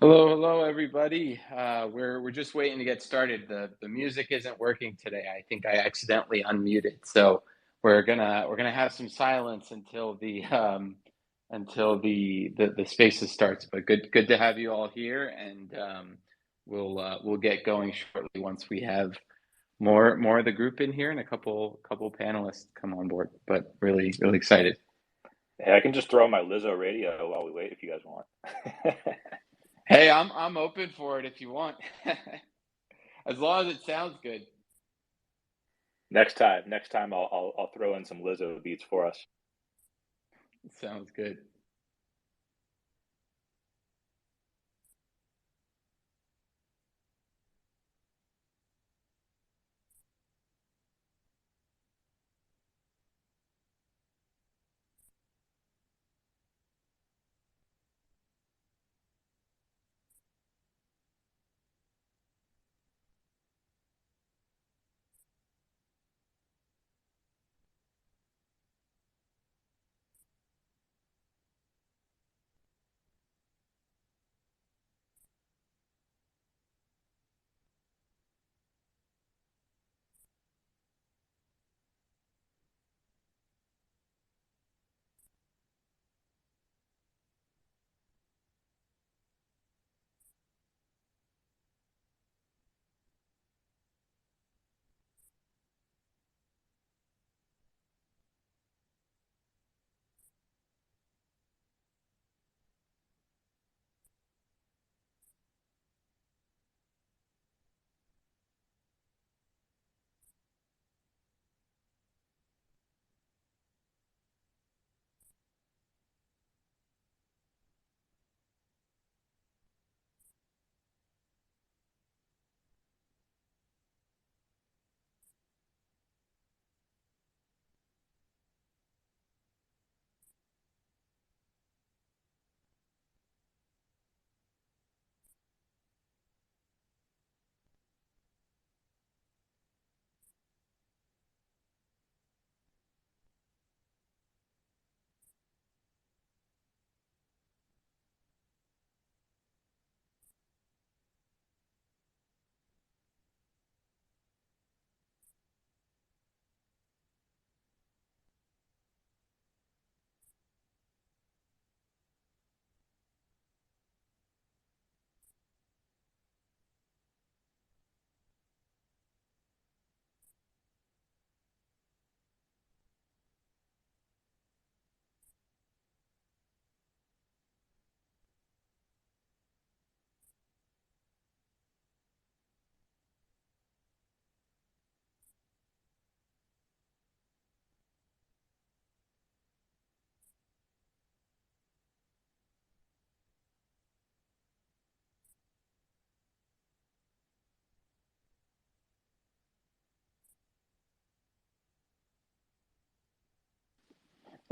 Hello, everybody. We're just waiting to get started. The music isn't working today. I think I accidentally unmuted, so we're gonna have some silence until the spaces starts. But good to have you all here, and we'll get going shortly once we have more of the group in here and a couple panelists come on board. But really excited. Hey, I can just throw on my Lizzo radio while we wait if you guys want. Hey, I'm open for it if you want, as long as it sounds good. Next time I'll throw in some Lizzo beats for us. Sounds good.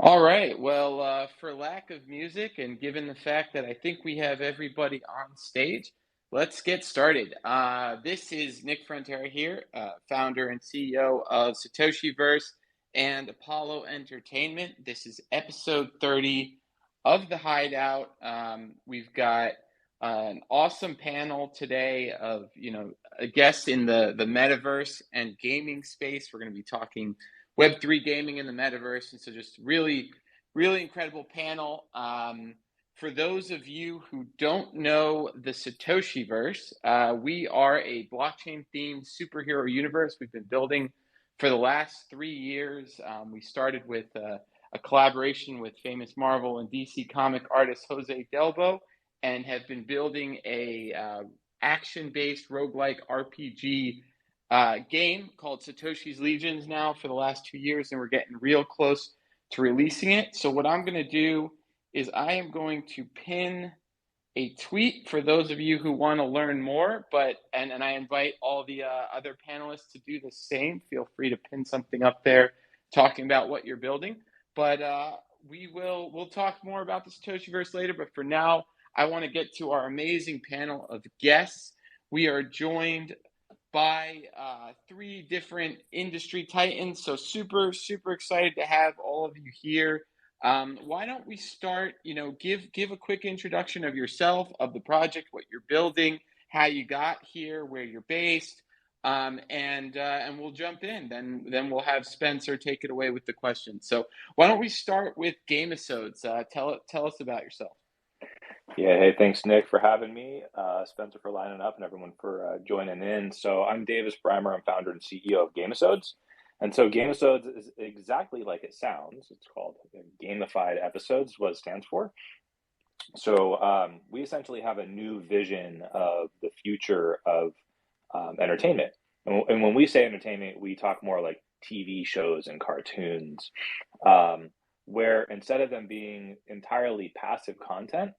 All right. Well, for lack of music and given the fact that I think we have everybody on stage, let's get started. This is Nick Frontera here, founder and CEO of Satoshiverse and Apollo Entertainment. This is episode 30 of the Hideout. We've got an awesome panel today of, guests in the metaverse and gaming space. We're going to be talking Web3 gaming in the metaverse. And so just really incredible panel. For those of you who don't know the Satoshiverse, we are a blockchain themed superhero universe we've been building for the last 3 years. We started with a collaboration with famous Marvel and DC comic artist Jose Delbo and have been building a action-based roguelike RPG game called Satoshi's Legions now for the last 2 years, and we're getting real close to releasing it. So what I'm going to do is I am going to pin a tweet for those of you who want to learn more, and I invite all the other panelists to do the same. Feel free to pin something up there talking about what you're building. But we'll talk more about the Satoshiverse later. But for now, I want to get to our amazing panel of guests. We are joined by three different industry titans. So super excited to have all of you here. Why don't we start, give a quick introduction of yourself, of the project, what you're building, how you got here, where you're based, and we'll jump in. Then we'll have Spencer take it away with the questions. So why don't we start with Gamesodes? Tell us about yourself. Yeah, hey, thanks, Nick, for having me. Spencer for lining up, and everyone for joining in. So I'm Davis Breimer. I'm founder and CEO of Gamesodes. And so Gamesodes is exactly like it sounds. It's called gamified episodes, what it stands for. So we essentially have a new vision of the future of entertainment. And when we say entertainment, we talk more like TV shows and cartoons, um, where instead of them being entirely passive content,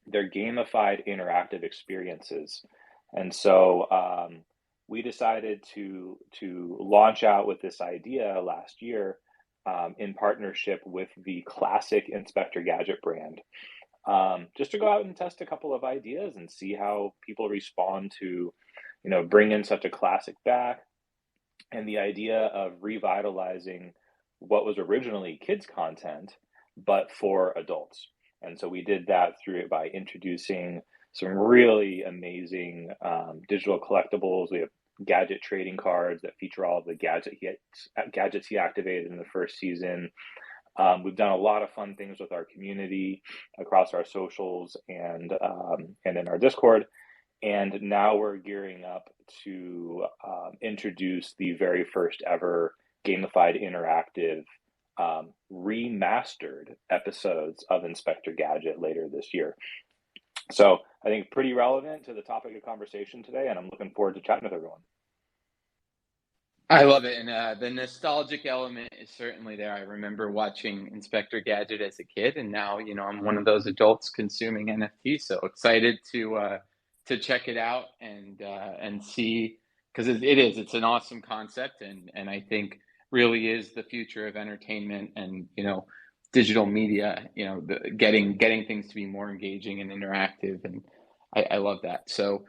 they're gamified interactive experiences. And so we decided to launch out with this idea last year in partnership with the classic Inspector Gadget brand, just to go out and test a couple of ideas and see how people respond to, bring in such a classic back, and the idea of revitalizing what was originally kids content, but for adults. And so we did that through it by introducing some really amazing digital collectibles. We have gadget trading cards that feature all of the gadgets he activated in the first season. We've done a lot of fun things with our community across our socials and in our Discord. And now we're gearing up to introduce the very first ever gamified interactive remastered episodes of Inspector Gadget later this year. So I think pretty relevant to the topic of conversation today, and I'm looking forward to chatting with everyone. I love it, and the nostalgic element is certainly there. I remember watching Inspector Gadget as a kid, and now I'm one of those adults consuming NFTs. So excited to check it out and see, because it's an awesome concept, and I think really is the future of entertainment and digital media. Getting things to be more engaging and interactive, and I love that. So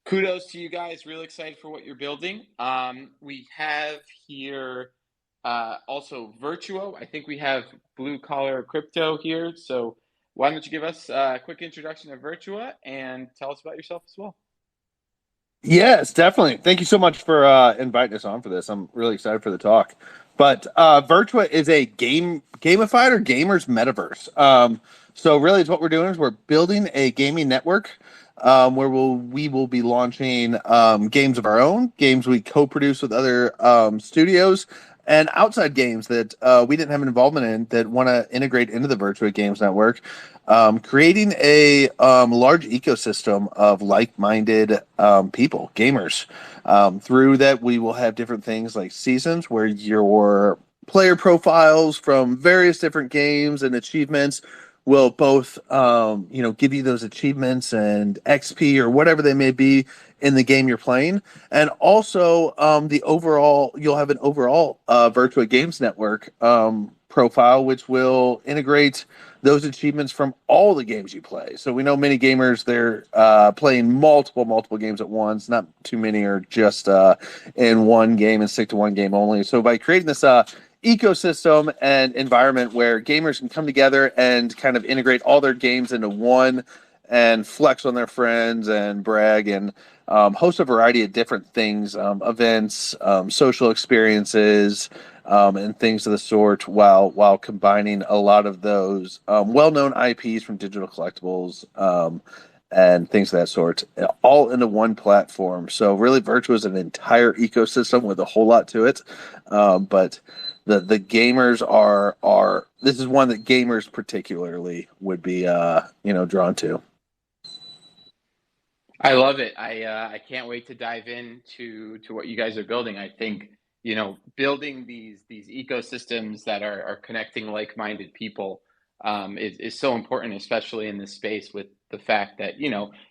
kudos to you guys. Really excited for what you're building. We have here also Virtuo. I think we have Blue Collar Crypto here. So why don't you give us a quick introduction of Virtua and tell us about yourself as well? Yes, definitely. Thank you so much for inviting us on for this. I'm really excited for the talk. But Virtua is a gamified or gamers metaverse. So really, it's what we're doing is we're building a gaming network where we will be launching games of our own, games we co-produce with other studios, and outside games that we didn't have an involvement in that want to integrate into the Virtua Games Network, creating a large ecosystem of like-minded people, gamers. Through that, we will have different things like seasons where your player profiles from various different games and achievements will both, give you those achievements and XP or whatever they may be in the game you're playing, and also you'll have an overall Virtua Games Network profile, which will integrate those achievements from all the games you play. So we know many gamers, they're playing multiple games at once. Not too many are just in one game and stick to one game only. So by creating this ecosystem and environment where gamers can come together and kind of integrate all their games into one and flex on their friends and brag and host a variety of different things, events, social experiences, and things of the sort, while combining a lot of those well-known IPs from digital collectibles and things of that sort, all into one platform. So really, Virtua is an entire ecosystem with a whole lot to it, but the gamers are this is one that gamers particularly would be drawn to. I love it. I can't wait to dive into what you guys are building. I think building these ecosystems that are connecting like-minded people is so important, especially in this space with the fact that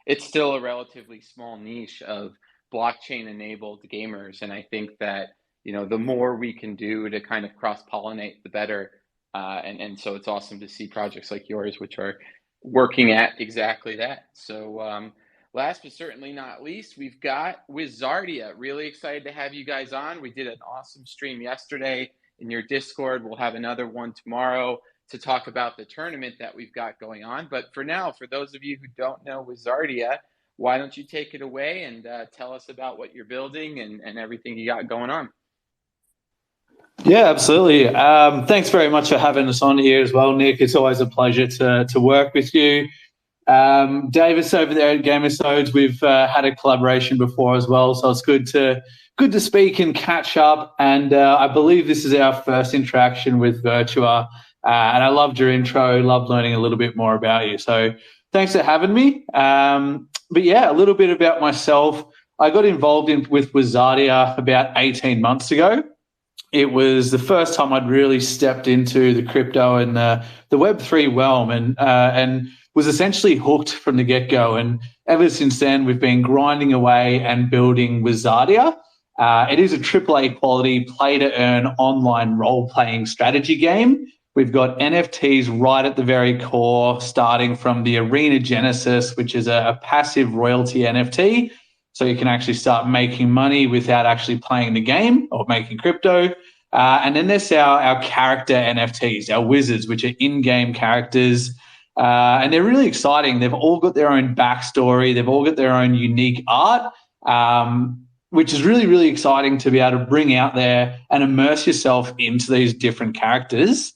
it's still a relatively small niche of blockchain-enabled gamers, and I think that the more we can do to kind of cross-pollinate, the better. And so it's awesome to see projects like yours, which are working at exactly that. So. Last but certainly not least, we've got Wizardia. Really excited to have you guys on. We did an awesome stream yesterday in your Discord. We'll have another one tomorrow. to talk about the tournament that we've got going on. But for now, for those of you who don't know Wizardia, why don't you take it away and tell us about what you're building and everything you got going on? Yeah, absolutely. Thanks very much for having us on here as well, Nick. It's always a pleasure to work with you. Davis over there at Gamersodes, we've had a collaboration before as well, so it's good to speak and catch up. And I believe this is our first interaction with Virtua. And I loved your intro, loved learning a little bit more about you. So thanks for having me. But yeah, a little bit about myself. I got involved with Wizardia about 18 months ago. It was the first time I'd really stepped into the crypto and the Web3 realm, and was essentially hooked from the get-go. And ever since then, we've been grinding away and building Wizardia. It is a AAA quality play-to-earn online role-playing strategy game. We've got NFTs right at the very core, starting from the Arena Genesis, which is a passive royalty NFT. So you can actually start making money without actually playing the game or making crypto. And then there's our character NFTs, our wizards, which are in-game characters. And they're really exciting. They've all got their own backstory. They've all got their own unique art, which is really, really exciting to be able to bring out there and immerse yourself into these different characters.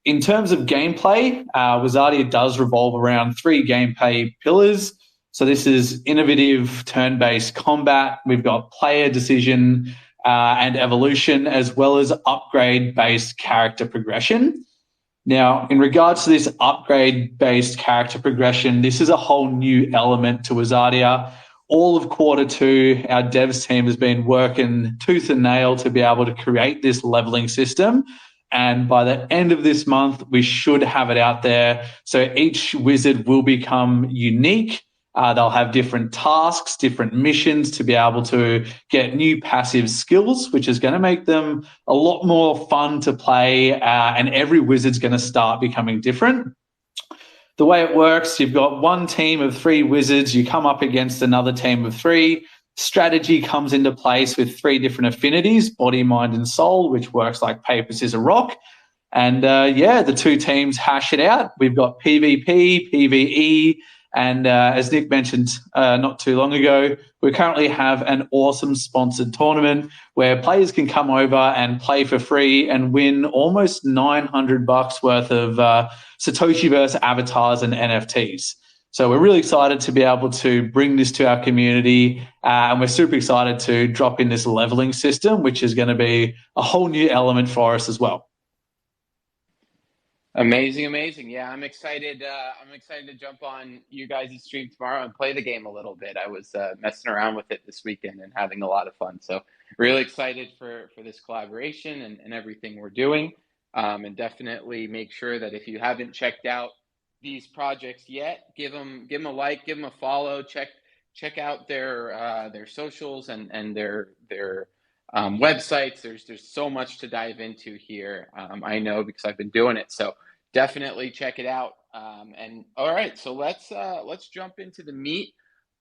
In terms of gameplay, Wizardia does revolve around 3 gameplay pillars. So this is innovative turn-based combat. We've got player decision and evolution, as well as upgrade-based character progression. Now, in regards to this upgrade-based character progression, this is a whole new element to Wizardia. All of Q2, our devs team has been working tooth and nail to be able to create this leveling system. And by the end of this month, we should have it out there. So each wizard will become unique. They'll have different tasks, different missions to be able to get new passive skills, which is going to make them a lot more fun to play. And every wizard's going to start becoming different. The way it works, you've got one team of 3 wizards. You come up against another team of 3. Strategy comes into place with 3 different affinities, body, mind, and soul, which works like paper, scissors, rock. And the 2 teams hash it out. We've got PvP, PvE, and as Nick mentioned not too long ago, we currently have an awesome sponsored tournament where players can come over and play for free and win almost $900 worth of Satoshiverse avatars and NFTs. So we're really excited to be able to bring this to our community, and we're super excited to drop in this leveling system, which is going to be a whole new element for us as well. Amazing, amazing. Yeah, I'm excited. I'm excited to jump on you guys' stream tomorrow and play the game a little bit. I was messing around with it this weekend and having a lot of fun. So really excited for this collaboration and everything we're doing. And definitely make sure that if you haven't checked out these projects yet, give them a like, give them a follow, check out their socials and their websites. There's so much to dive into here. I know because I've been doing it. So definitely check it out. And all right, so let's jump into the meat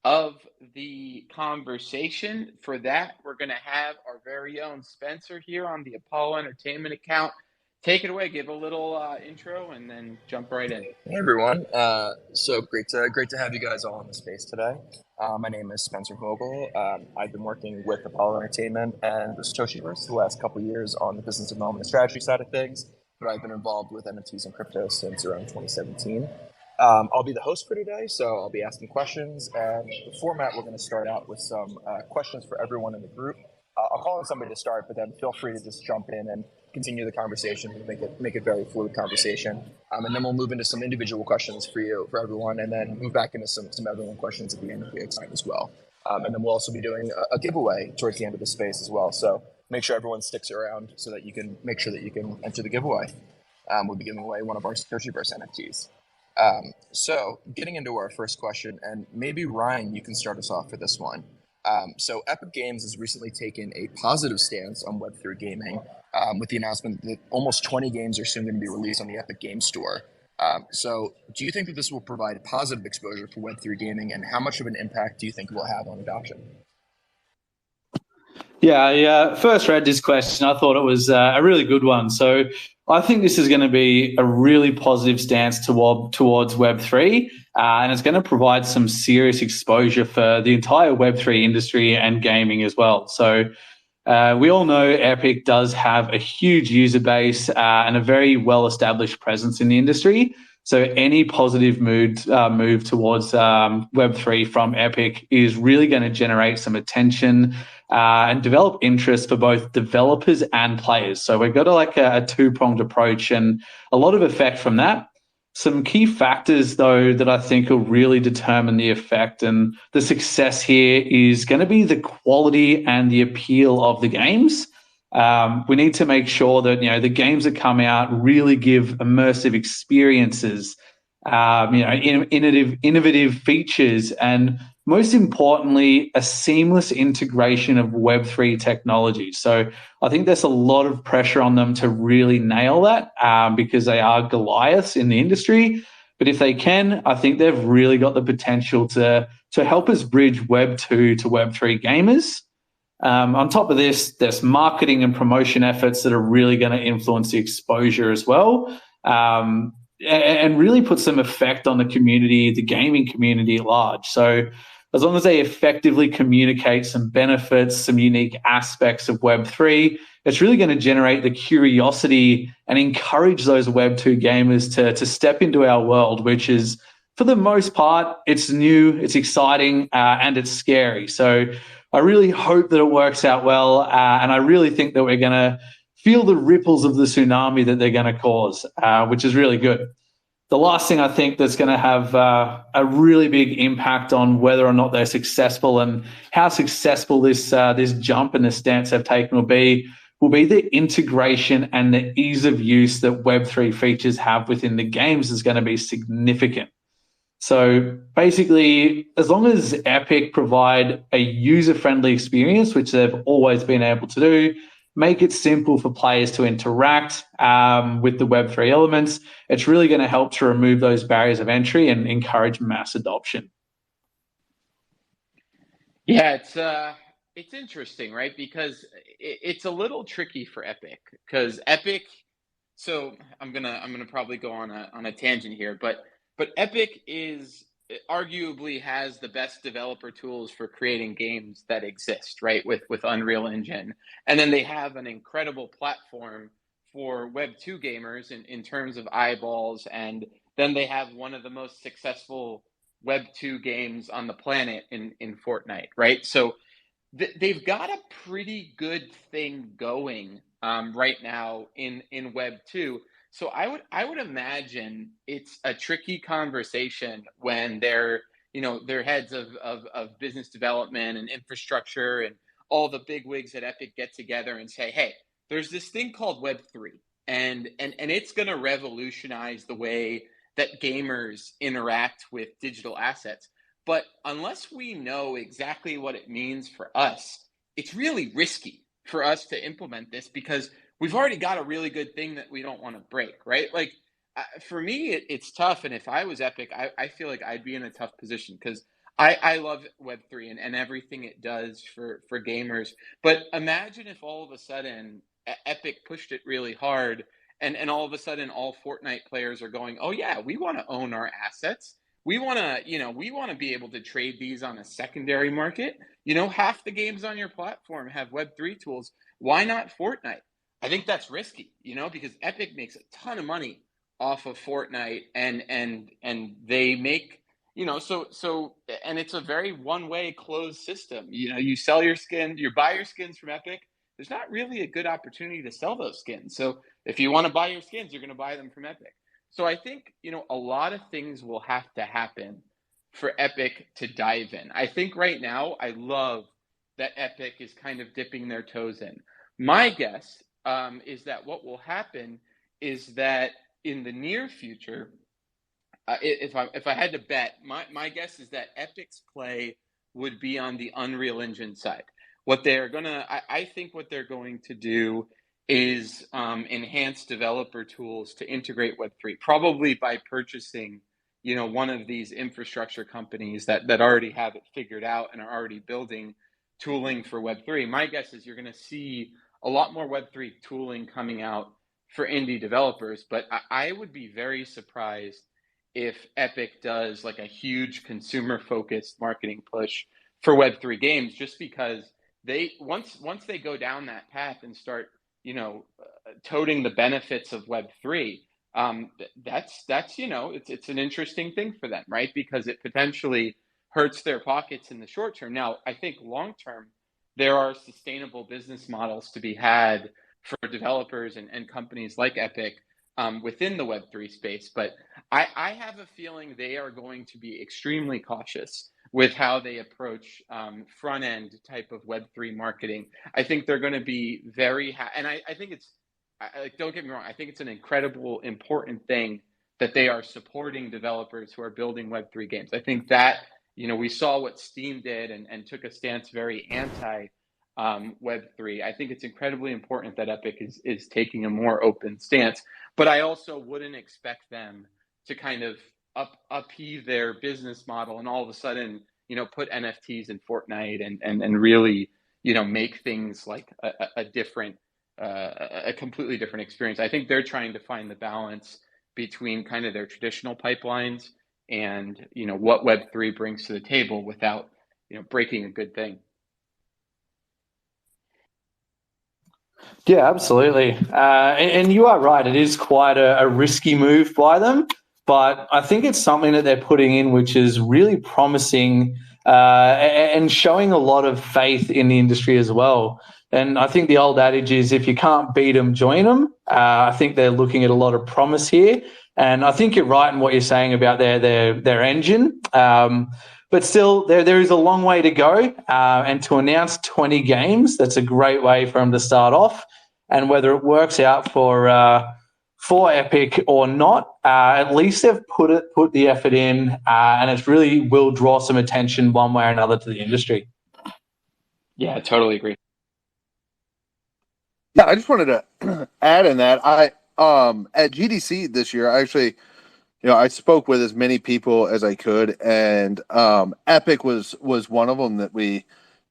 of the conversation. For that, we're going to have our very own Spencer here on the Apollo Entertainment account. Take it away. Give a little intro and then jump right in. Hey everyone. So great to have you guys all in the space today. My name is Spencer Vogel. I've been working with Apollo Entertainment and the Satoshiverse the last couple of years on the business development and strategy side of things, but I've been involved with NFTs and crypto since around 2017. I'll be the host for today, so I'll be asking questions, and the format, we're going to start out with some questions for everyone in the group. I'll call on somebody to start, but then feel free to just jump in and continue the conversation and make it very fluid conversation. And then we'll move into some individual questions for everyone, and then move back into some everyone questions at the end of the time as well. And then we'll also be doing a giveaway towards the end of the space as well. So make sure everyone sticks around so that you can make sure that you can enter the giveaway. We'll be giving away one of our Satoshiverse NFTs. So getting into our first question, and maybe Ryan, you can start us off for this one. So Epic Games has recently taken a positive stance on Web3 gaming with the announcement that almost 20 games are soon going to be released on the Epic Games Store. So do you think that this will provide positive exposure for Web3 gaming, and how much of an impact do you think it will have on adoption? Yeah, I first read this question. I thought it was a really good one. So I think this is going to be a really positive stance towards Web3, and it's going to provide some serious exposure for the entire Web3 industry and gaming as well. So we all know Epic does have a huge user base and a very well-established presence in the industry. So any positive move towards Web3 from Epic is really going to generate some attention and develop interest for both developers and players. So we've got a two-pronged approach and a lot of effect from that. Some key factors, though, that I think will really determine the effect and the success here is going to be the quality and the appeal of the games. We need to make sure that the games that come out really give immersive experiences, innovative features, and most importantly, a seamless integration of Web3 technology. So I think there's a lot of pressure on them to really nail that because they are Goliaths in the industry. But if they can, I think they've really got the potential to help us bridge Web 2 to Web 3 gamers. On top of this, there's marketing and promotion efforts that are really going to influence the exposure as well, and really put some effect on the community, the gaming community at large. So as long as they effectively communicate some benefits, some unique aspects of Web3, it's really going to generate the curiosity and encourage those Web2 gamers to step into our world, which is, for the most part, it's new, it's exciting, and it's scary. So I really hope that it works out well, and I really think that we're going to feel the ripples of the tsunami that they're going to cause, which is really good. The last thing I think that's going to have a really big impact on whether or not they're successful and how successful this jump and this stance they've taken will be the integration and the ease of use that Web3 features have within the games is going to be significant. So basically, as long as Epic provide a user-friendly experience, which they've always been able to do, make it simple for players to interact with the Web3 elements, it's really going to help to remove those barriers of entry and encourage mass adoption. Yeah, it's interesting, right? Because it's a little tricky for Epic because Epic. So I'm gonna probably go on a tangent here, but Epic is arguably has the best developer tools for creating games that exist, right? With Unreal Engine, and then they have an incredible platform for Web 2 gamers in terms of eyeballs, and then they have one of the most successful Web 2 games on the planet in Fortnite, right? So they've got a pretty good thing going right now in Web 2. So I would imagine it's a tricky conversation when their heads of business development and infrastructure and all the big wigs at Epic get together and say, hey, there's this thing called Web3, and it's going to revolutionize the way that gamers interact with digital assets. But unless we know exactly what it means for us, it's really risky for us to implement this because we've already got a really good thing that we don't want to break, right? Like for me, it's tough. And if I was Epic, I feel like I'd be in a tough position because I love Web3 and everything it does for gamers. But imagine if all of a sudden Epic pushed it really hard and all of a sudden all Fortnite players are going, oh yeah, we want to own our assets. We want to be able to trade these on a secondary market. Half the games on your platform have Web3 tools. Why not Fortnite? I think that's risky, because Epic makes a ton of money off of Fortnite and they make, and it's a very one-way closed system. You sell your skin, you buy your skins from Epic. There's not really a good opportunity to sell those skins. So if you want to buy your skins, you're going to buy them from Epic. So I think, a lot of things will have to happen for Epic to dive in. I think right now, I love that Epic is kind of dipping their toes in. My guess is that what will happen is that in the near future, if I had to bet, my guess is that Epic's play would be on the Unreal Engine side. I think what they're going to do is enhance developer tools to integrate Web3, probably by purchasing, one of these infrastructure companies that already have it figured out and are already building tooling for Web3. My guess is you're going to see a lot more Web3 tooling coming out for indie developers, but I would be very surprised if Epic does like a huge consumer focused marketing push for Web3 games, just because they once they go down that path and start, toting the benefits of Web3, that's it's an interesting thing for them, right? Because it potentially hurts their pockets in the short term. Now, I think long term, there are sustainable business models to be had for developers and companies like Epic within the Web3 space. But I have a feeling they are going to be extremely cautious with how they approach front end type of Web3 marketing. I think they're going to be and I think don't get me wrong, I think it's an incredible, important thing that they are supporting developers who are building Web3 games. I think that, we saw what Steam did and took a stance very anti Web3. I think it's incredibly important that Epic is taking a more open stance, but I also wouldn't expect them to kind of upheave their business model and all of a sudden, put NFTs in Fortnite and really, make things like a different, a completely different experience. I think they're trying to find the balance between kind of their traditional pipelines and, what Web3 brings to the table without, breaking a good thing. Yeah, absolutely. And you are right. It is quite a risky move by them, but I think it's something that they're putting in which is really promising and showing a lot of faith in the industry as well. And I think the old adage is if you can't beat them, join them. I think they're looking at a lot of promise here. And I think you're right in what you're saying about their engine. But still, there is a long way to go. And to announce 20 games, that's a great way for them to start off. And whether it works out for Epic or not, at least they've put the effort in, and it really will draw some attention one way or another to the industry. Yeah, I totally agree. Yeah, I just wanted to add in that at GDC this year, I actually, I spoke with as many people as I could, and Epic was one of them that we,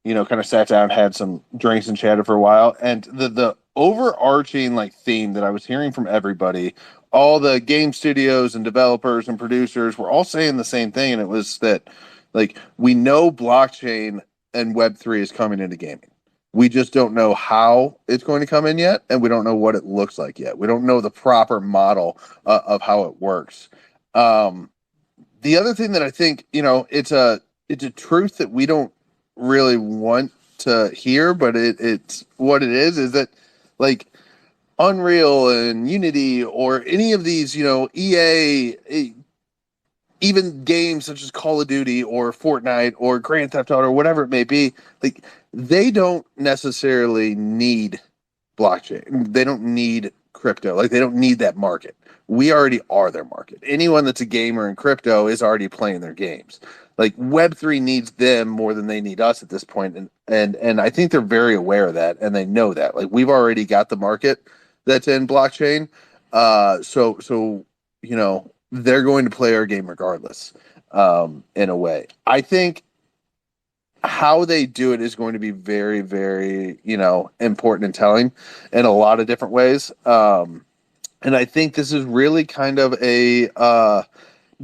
kind of sat down, had some drinks and chatted for a while. And the overarching like theme that I was hearing from everybody, all the game studios and developers and producers were all saying the same thing, and it was that like we know blockchain and Web3 is coming into gaming. We just don't know how it's going to come in yet, and we don't know what it looks like yet. We don't know the proper model of how it works. The other thing that I think, it's a truth that we don't really want to hear, but it's what it is that like Unreal and Unity or any of these, EA, even games such as Call of Duty or Fortnite or Grand Theft Auto or whatever it may be, like they don't necessarily need blockchain. They don't need crypto. Like they don't need that market. We already are their market. Anyone that's a gamer in crypto is already playing their games. Like Web3 needs them more than they need us at this point. And I think they're very aware of that, and they know that. Like we've already got the market that's in blockchain. So they're going to play our game regardless, in a way. I think how they do it is going to be very, very, important and telling in a lot of different ways. And I think this is really kind of a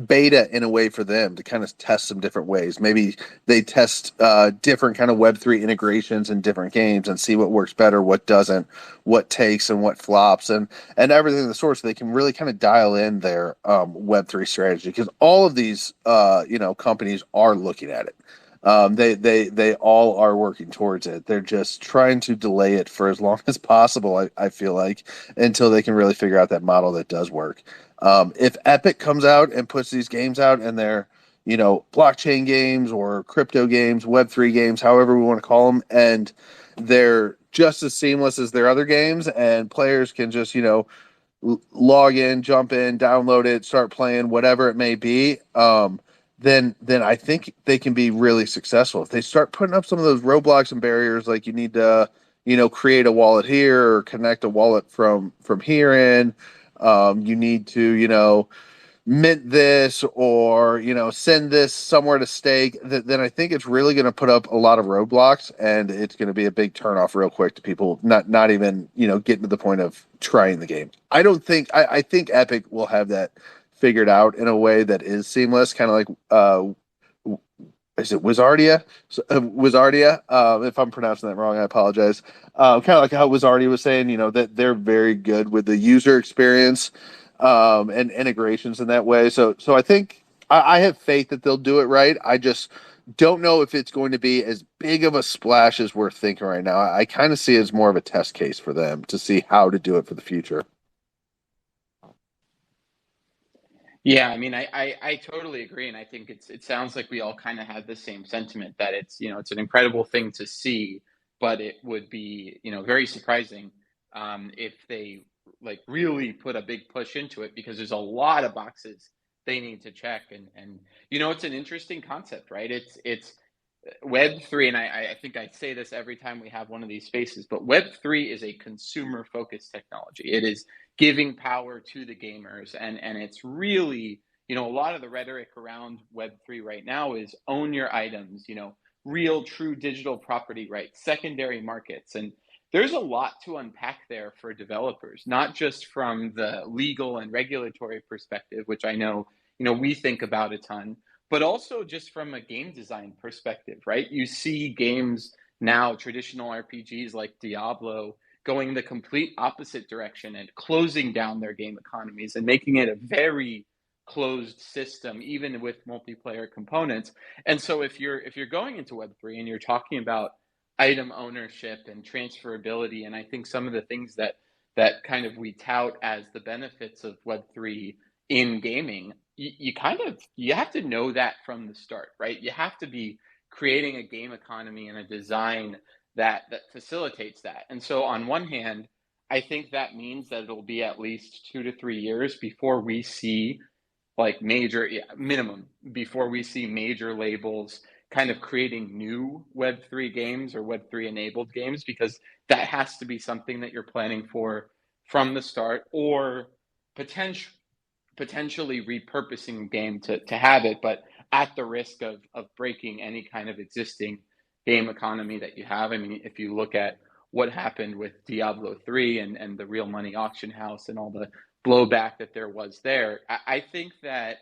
beta in a way for them to kind of test some different ways. Maybe they test different kind of Web3 integrations in different games and see what works better, what doesn't, what takes and what flops, and everything of the sort, so they can really kind of dial in their Web3 strategy, because all of these companies are looking at it. They all are working towards it. They're just trying to delay it for as long as possible, I feel like, until they can really figure out that model that does work. If Epic comes out and puts these games out and they're, blockchain games or crypto games, Web3 games, however we want to call them, and they're just as seamless as their other games, and players can just, log in, jump in, download it, start playing, whatever it may be, then I think they can be really successful. If they start putting up some of those roadblocks and barriers, like you need to, create a wallet here or connect a wallet from here in, you need to, mint this or send this somewhere to stake, then I think it's really going to put up a lot of roadblocks, and it's going to be a big turnoff real quick to people not even getting to the point of trying the game. I think Epic will have that figured out in a way that is seamless, kind of like is it Wizardia? Wizardia. If I'm pronouncing that wrong, I apologize. Kind of like how Wizardia was saying, that they're very good with the user experience and integrations in that way. So I think I have faith that they'll do it right. I just don't know if it's going to be as big of a splash as we're thinking right now. I kind of see it as more of a test case for them to see how to do it for the future. Yeah, I mean, I totally agree, and I think it sounds like we all kind of have the same sentiment that it's an incredible thing to see, but it would be very surprising if they like really put a big push into it because there's a lot of boxes they need to check, and it's an interesting concept, right? It's Web3, and I think I say this every time we have one of these spaces, but Web3 is a consumer focused technology. It is giving power to the gamers, and it's really, a lot of the rhetoric around Web3 right now is own your items, real true digital property rights, secondary markets. And there's a lot to unpack there for developers, not just from the legal and regulatory perspective, which I know, we think about a ton, but also just from a game design perspective, right? You see games now, traditional RPGs like Diablo, going the complete opposite direction and closing down their game economies and making it a very closed system, even with multiplayer components. And so if you're going into Web3 and you're talking about item ownership and transferability, and I think some of the things that kind of we tout as the benefits of Web3 in gaming, you have to know that from the start, right? You have to be creating a game economy and a design that facilitates that. And so on one hand, I think that means that it'll be at least 2 to 3 years before we see like major, yeah, minimum, before we see major labels kind of creating new Web3 games or Web3 enabled games, because that has to be something that you're planning for from the start, or potential potentially repurposing game to have it, but at the risk of breaking any kind of existing game economy that you have. I mean, if you look at what happened with Diablo 3 and the real money auction house and all the blowback that there was there, I think that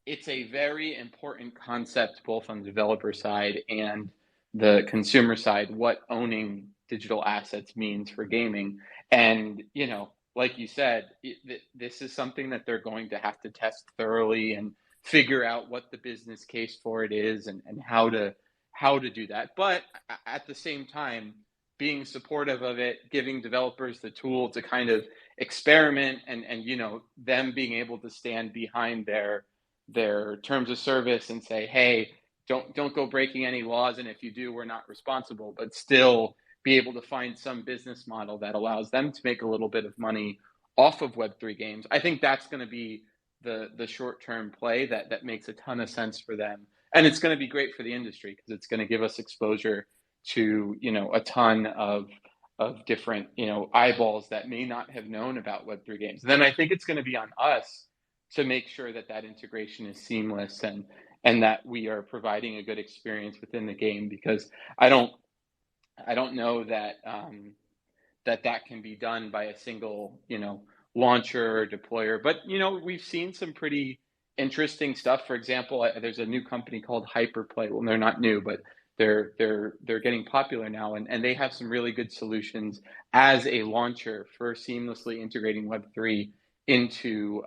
it's a very important concept both on the developer side and the consumer side, what owning digital assets means for gaming. And like you said, this is something that they're going to have to test thoroughly and figure out what the business case for it is, and how to do that. But at the same time, being supportive of it, giving developers the tool to kind of experiment, and them being able to stand behind their terms of service and say, hey, don't go breaking any laws, and if you do, we're not responsible, but still be able to find some business model that allows them to make a little bit of money off of Web3 games. I think that's going to be the short-term play that makes a ton of sense for them. And it's going to be great for the industry because it's going to give us exposure to, a ton of different, eyeballs that may not have known about Web3 games. And then I think it's going to be on us to make sure that integration is seamless, and that we are providing a good experience within the game, because I don't know that that can be done by a single launcher or deployer. But we've seen some pretty interesting stuff. For example, there's a new company called Hyperplay. Well, they're not new, but they're getting popular now, and they have some really good solutions as a launcher for seamlessly integrating Web3 into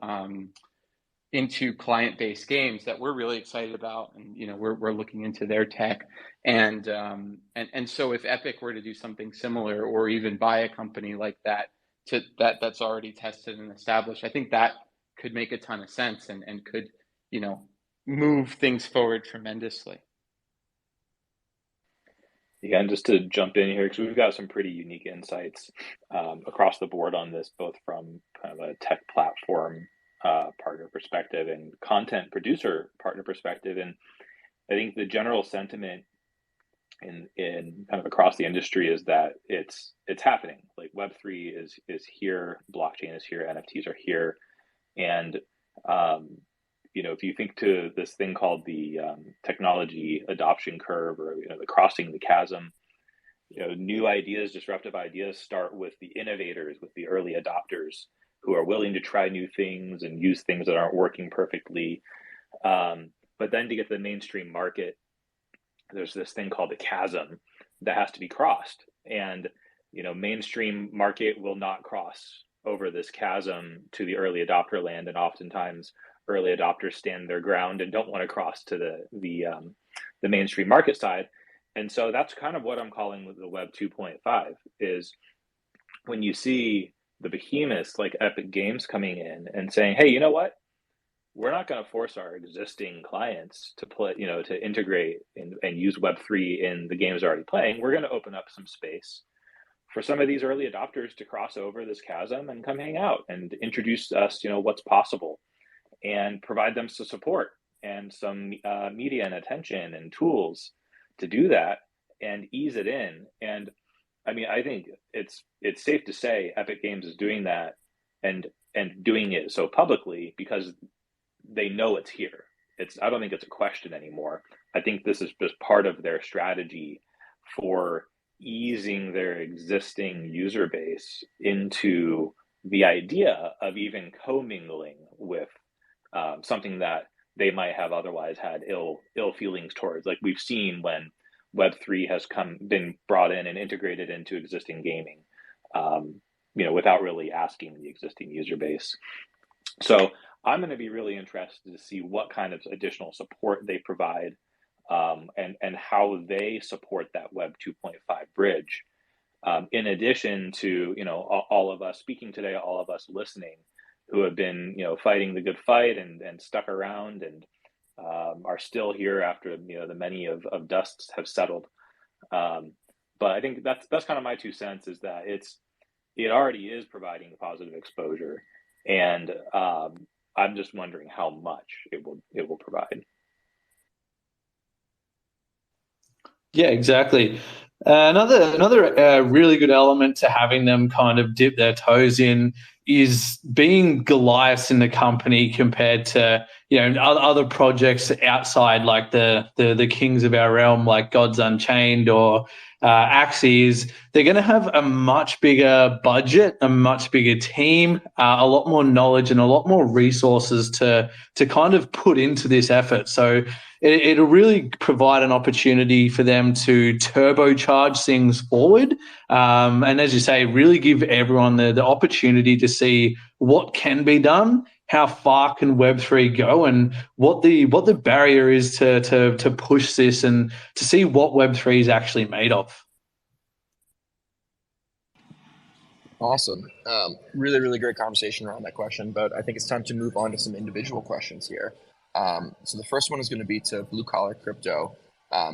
client-based games that we're really excited about, and we're looking into their tech, and so if Epic were to do something similar, or even buy a company like that that's already tested and established, I think that could make a ton of sense, and could move things forward tremendously. Yeah, and just to jump in here, because we've got some pretty unique insights across the board on this, both from kind of a tech platform partner perspective and content producer partner perspective. And I think the general sentiment in kind of across the industry is that it's happening. Like Web3 is here, blockchain is here, NFTs are here, and If you think to this thing called the technology adoption curve, or the crossing the chasm, new ideas, disruptive ideas start with the innovators, with the early adopters who are willing to try new things and use things that aren't working perfectly. But then to get to the mainstream market, there's this thing called the chasm that has to be crossed. And, mainstream market will not cross over this chasm to the early adopter land. And oftentimes early adopters stand their ground and don't want to cross to the mainstream market side. And so that's kind of what I'm calling the Web 2.5, is when you see the behemoths like Epic Games coming in and saying, hey, you know what? We're not going to force our existing clients to to integrate and use Web3 in the games they're already playing. We're going to open up some space for some of these early adopters to cross over this chasm and come hang out and introduce us, what's possible, and provide them some support and some media and attention and tools to do that and ease it in. And I mean, I think it's safe to say Epic Games is doing that and doing it so publicly because they know it's here. I don't think it's a question anymore. I think this is just part of their strategy for easing their existing user base into the idea of even commingling with something that they might have otherwise had ill feelings towards. Like we've seen when Web3 has been brought in and integrated into existing gaming, without really asking the existing user base. So I'm going to be really interested to see what kind of additional support they provide, and how they support that Web 2.5 bridge. In addition to, all of us speaking today, all of us listening, who have been, fighting the good fight and stuck around and are still here after, the many of dusts have settled. But I think that's kind of my 2 cents, is that it already is providing positive exposure, and I'm just wondering how much it will provide. Yeah, exactly. Another really good element to having them kind of dip their toes in is being Goliaths in the company compared to other projects outside, like the kings of our realm, like Gods Unchained or Axes. They're going to have a much bigger budget, a much bigger team, a lot more knowledge, and a lot more resources to kind of put into this effort. So it'll really provide an opportunity for them to turbocharge things forward. And as you say, really give everyone the opportunity to see what can be done, how far can Web3 go, and what the barrier is to push this, and to see what Web3 is actually made of. Awesome. Really, really great conversation around that question, but I think it's time to move on to some individual questions here. So the first one is going to be to Blue Collar Crypto.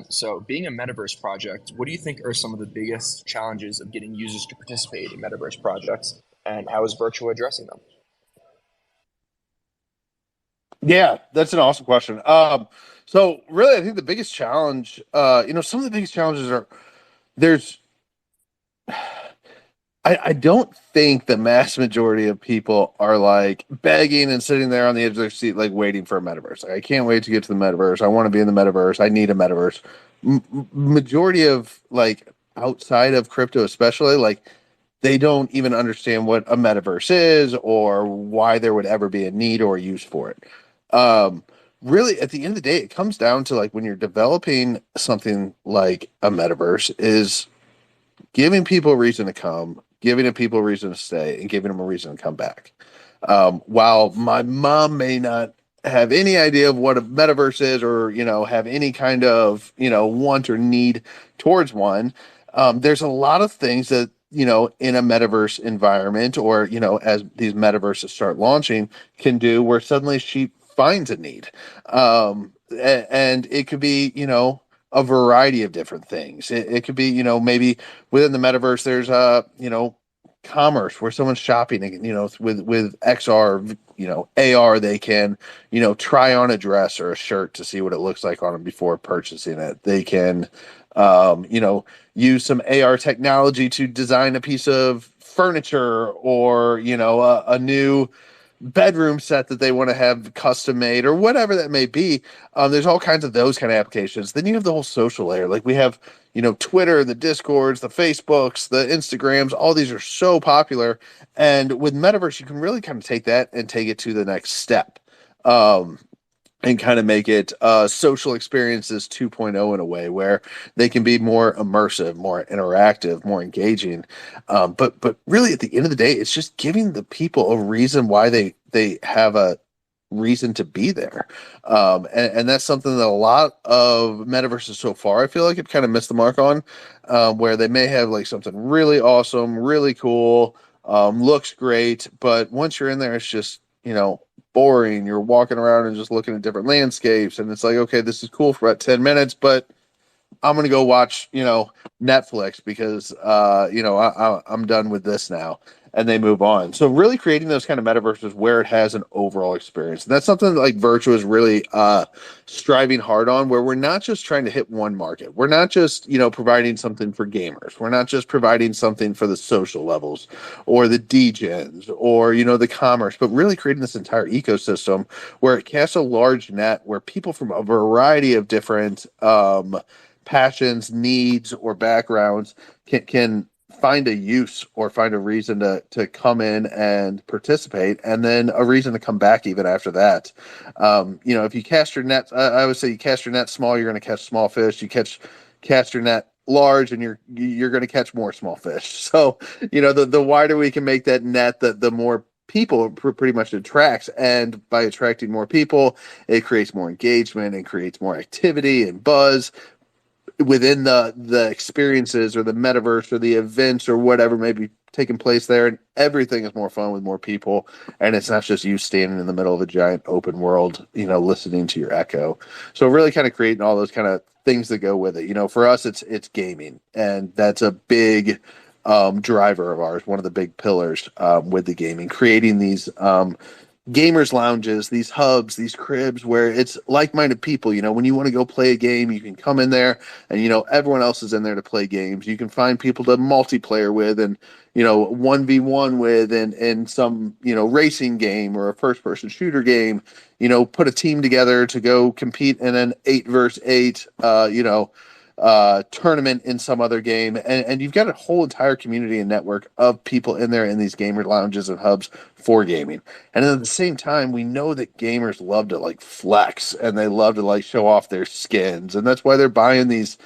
So being a Metaverse project, what do you think are some of the biggest challenges of getting users to participate in Metaverse projects, and how is Virtua addressing them? Yeah, that's an awesome question. So really, I think the biggest challenge, some of the biggest challenges are there's. I don't think the mass majority of people are like begging and sitting there on the edge of their seat, like waiting for a metaverse. Like, I can't wait to get to the metaverse. I want to be in the metaverse. I need a metaverse. Majority of like outside of crypto, especially, like they don't even understand what a metaverse is or why there would ever be a need or a use for it. Really, at the end of the day, it comes down to like when you're developing something like a metaverse, is giving people a reason to come, giving people a reason to stay, and giving them a reason to come back. While my mom may not have any idea of what a metaverse is, or have any kind of want or need towards one, there's a lot of things that in a metaverse environment, or as these metaverses start launching, can do, where suddenly she finds a need, and it could be a variety of different things. It could be, maybe within the metaverse, there's commerce where someone's shopping, with XR, AR, they can, try on a dress or a shirt to see what it looks like on them before purchasing it. They can, use some AR technology to design a piece of furniture, or, a new bedroom set that they want to have custom made or whatever that may be. There's all kinds of those kind of applications. Then you have the whole social layer. Like we have, Twitter, the Discords, the Facebooks, the Instagrams, all these are so popular. And with Metaverse, you can really kind of take that and take it to the next step. And kind of make it social experiences 2.0 in a way where they can be more immersive, more interactive, more engaging. But really, at the end of the day, it's just giving the people a reason why they have a reason to be there. And that's something that a lot of metaverses so far, I feel like it kind of missed the mark on, where they may have like something really awesome, really cool, looks great, but once you're in there, it's just, boring. You're walking around and just looking at different landscapes, and it's like, okay, this is cool for about 10 minutes, but I'm gonna go watch, Netflix because I'm done with this now, and they move on. So really creating those kind of metaverses where it has an overall experience, and that's something that, like, Virtua is really striving hard on, where we're not just trying to hit one market. We're not just providing something for gamers. We're not just providing something for the social levels or the degens or the commerce, but really creating this entire ecosystem where it casts a large net where people from a variety of different passions, needs, or backgrounds can find a use or find a reason to come in and participate, and then a reason to come back even after that. If you cast your net, I would say you cast your net small, you're going to catch small fish. You cast your net large, and you're going to catch more small fish. So the wider we can make that net, the more people pretty much attracts, and by attracting more people, it creates more engagement and creates more activity and buzz within the experiences or the metaverse or the events or whatever may be taking place there, and everything is more fun with more people, and it's not just you standing in the middle of a giant open world listening to your echo. So really kind of creating all those kind of things that go with it. For us, it's gaming, and that's a big driver of ours, one of the big pillars with the gaming, creating these gamers lounges, these hubs, these cribs where it's like-minded people. When you want to go play a game, you can come in there, and everyone else is in there to play games. You can find people to multiplayer with, and 1v1 with, in some racing game or a first-person shooter game. Put a team together to go compete in an 8 versus 8 tournament in some other game, and you've got a whole entire community and network of people in there in these gamer lounges and hubs for gaming. And at the same time, we know that gamers love to like flex, and they love to like show off their skins, and that's why they're buying these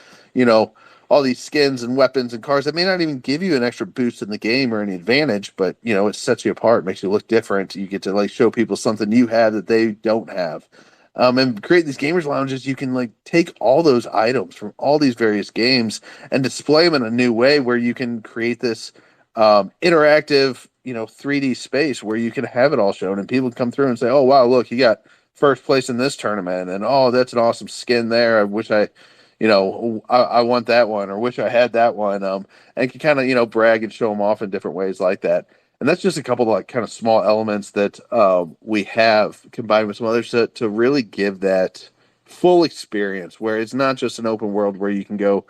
all these skins and weapons and cars that may not even give you an extra boost in the game or any advantage, but it sets you apart, makes you look different. You get to like show people something you have that they don't have. And create these gamers lounges. You can like take all those items from all these various games and display them in a new way, where you can create this interactive 3D space where you can have it all shown, and people can come through and say, oh wow, look, you got first place in this tournament, and oh, that's an awesome skin there. I wish I want that one, or wish I had that one. And can kind of brag and show them off in different ways like that. And that's just a couple of like kind of small elements that we have combined with some others to really give that full experience, where it's not just an open world where you can go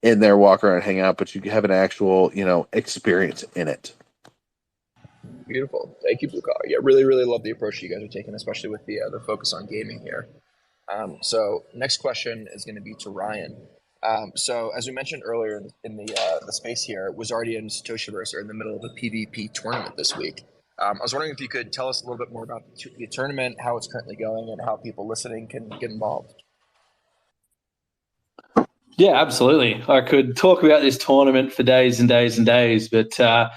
in there, walk around, hang out, but you have an actual experience in it. Beautiful. Thank you, Blue Collar. Yeah, really, really love the approach you guys are taking, especially with the focus on gaming here. So next question is going to be to Ryan. So as we mentioned earlier in the space here, Wizardian Satoshiverse are in the middle of a PvP tournament this week. I was wondering if you could tell us a little bit more about the tournament, how it's currently going, and how people listening can get involved. Yeah, absolutely. I could talk about this tournament for days and days and days, but to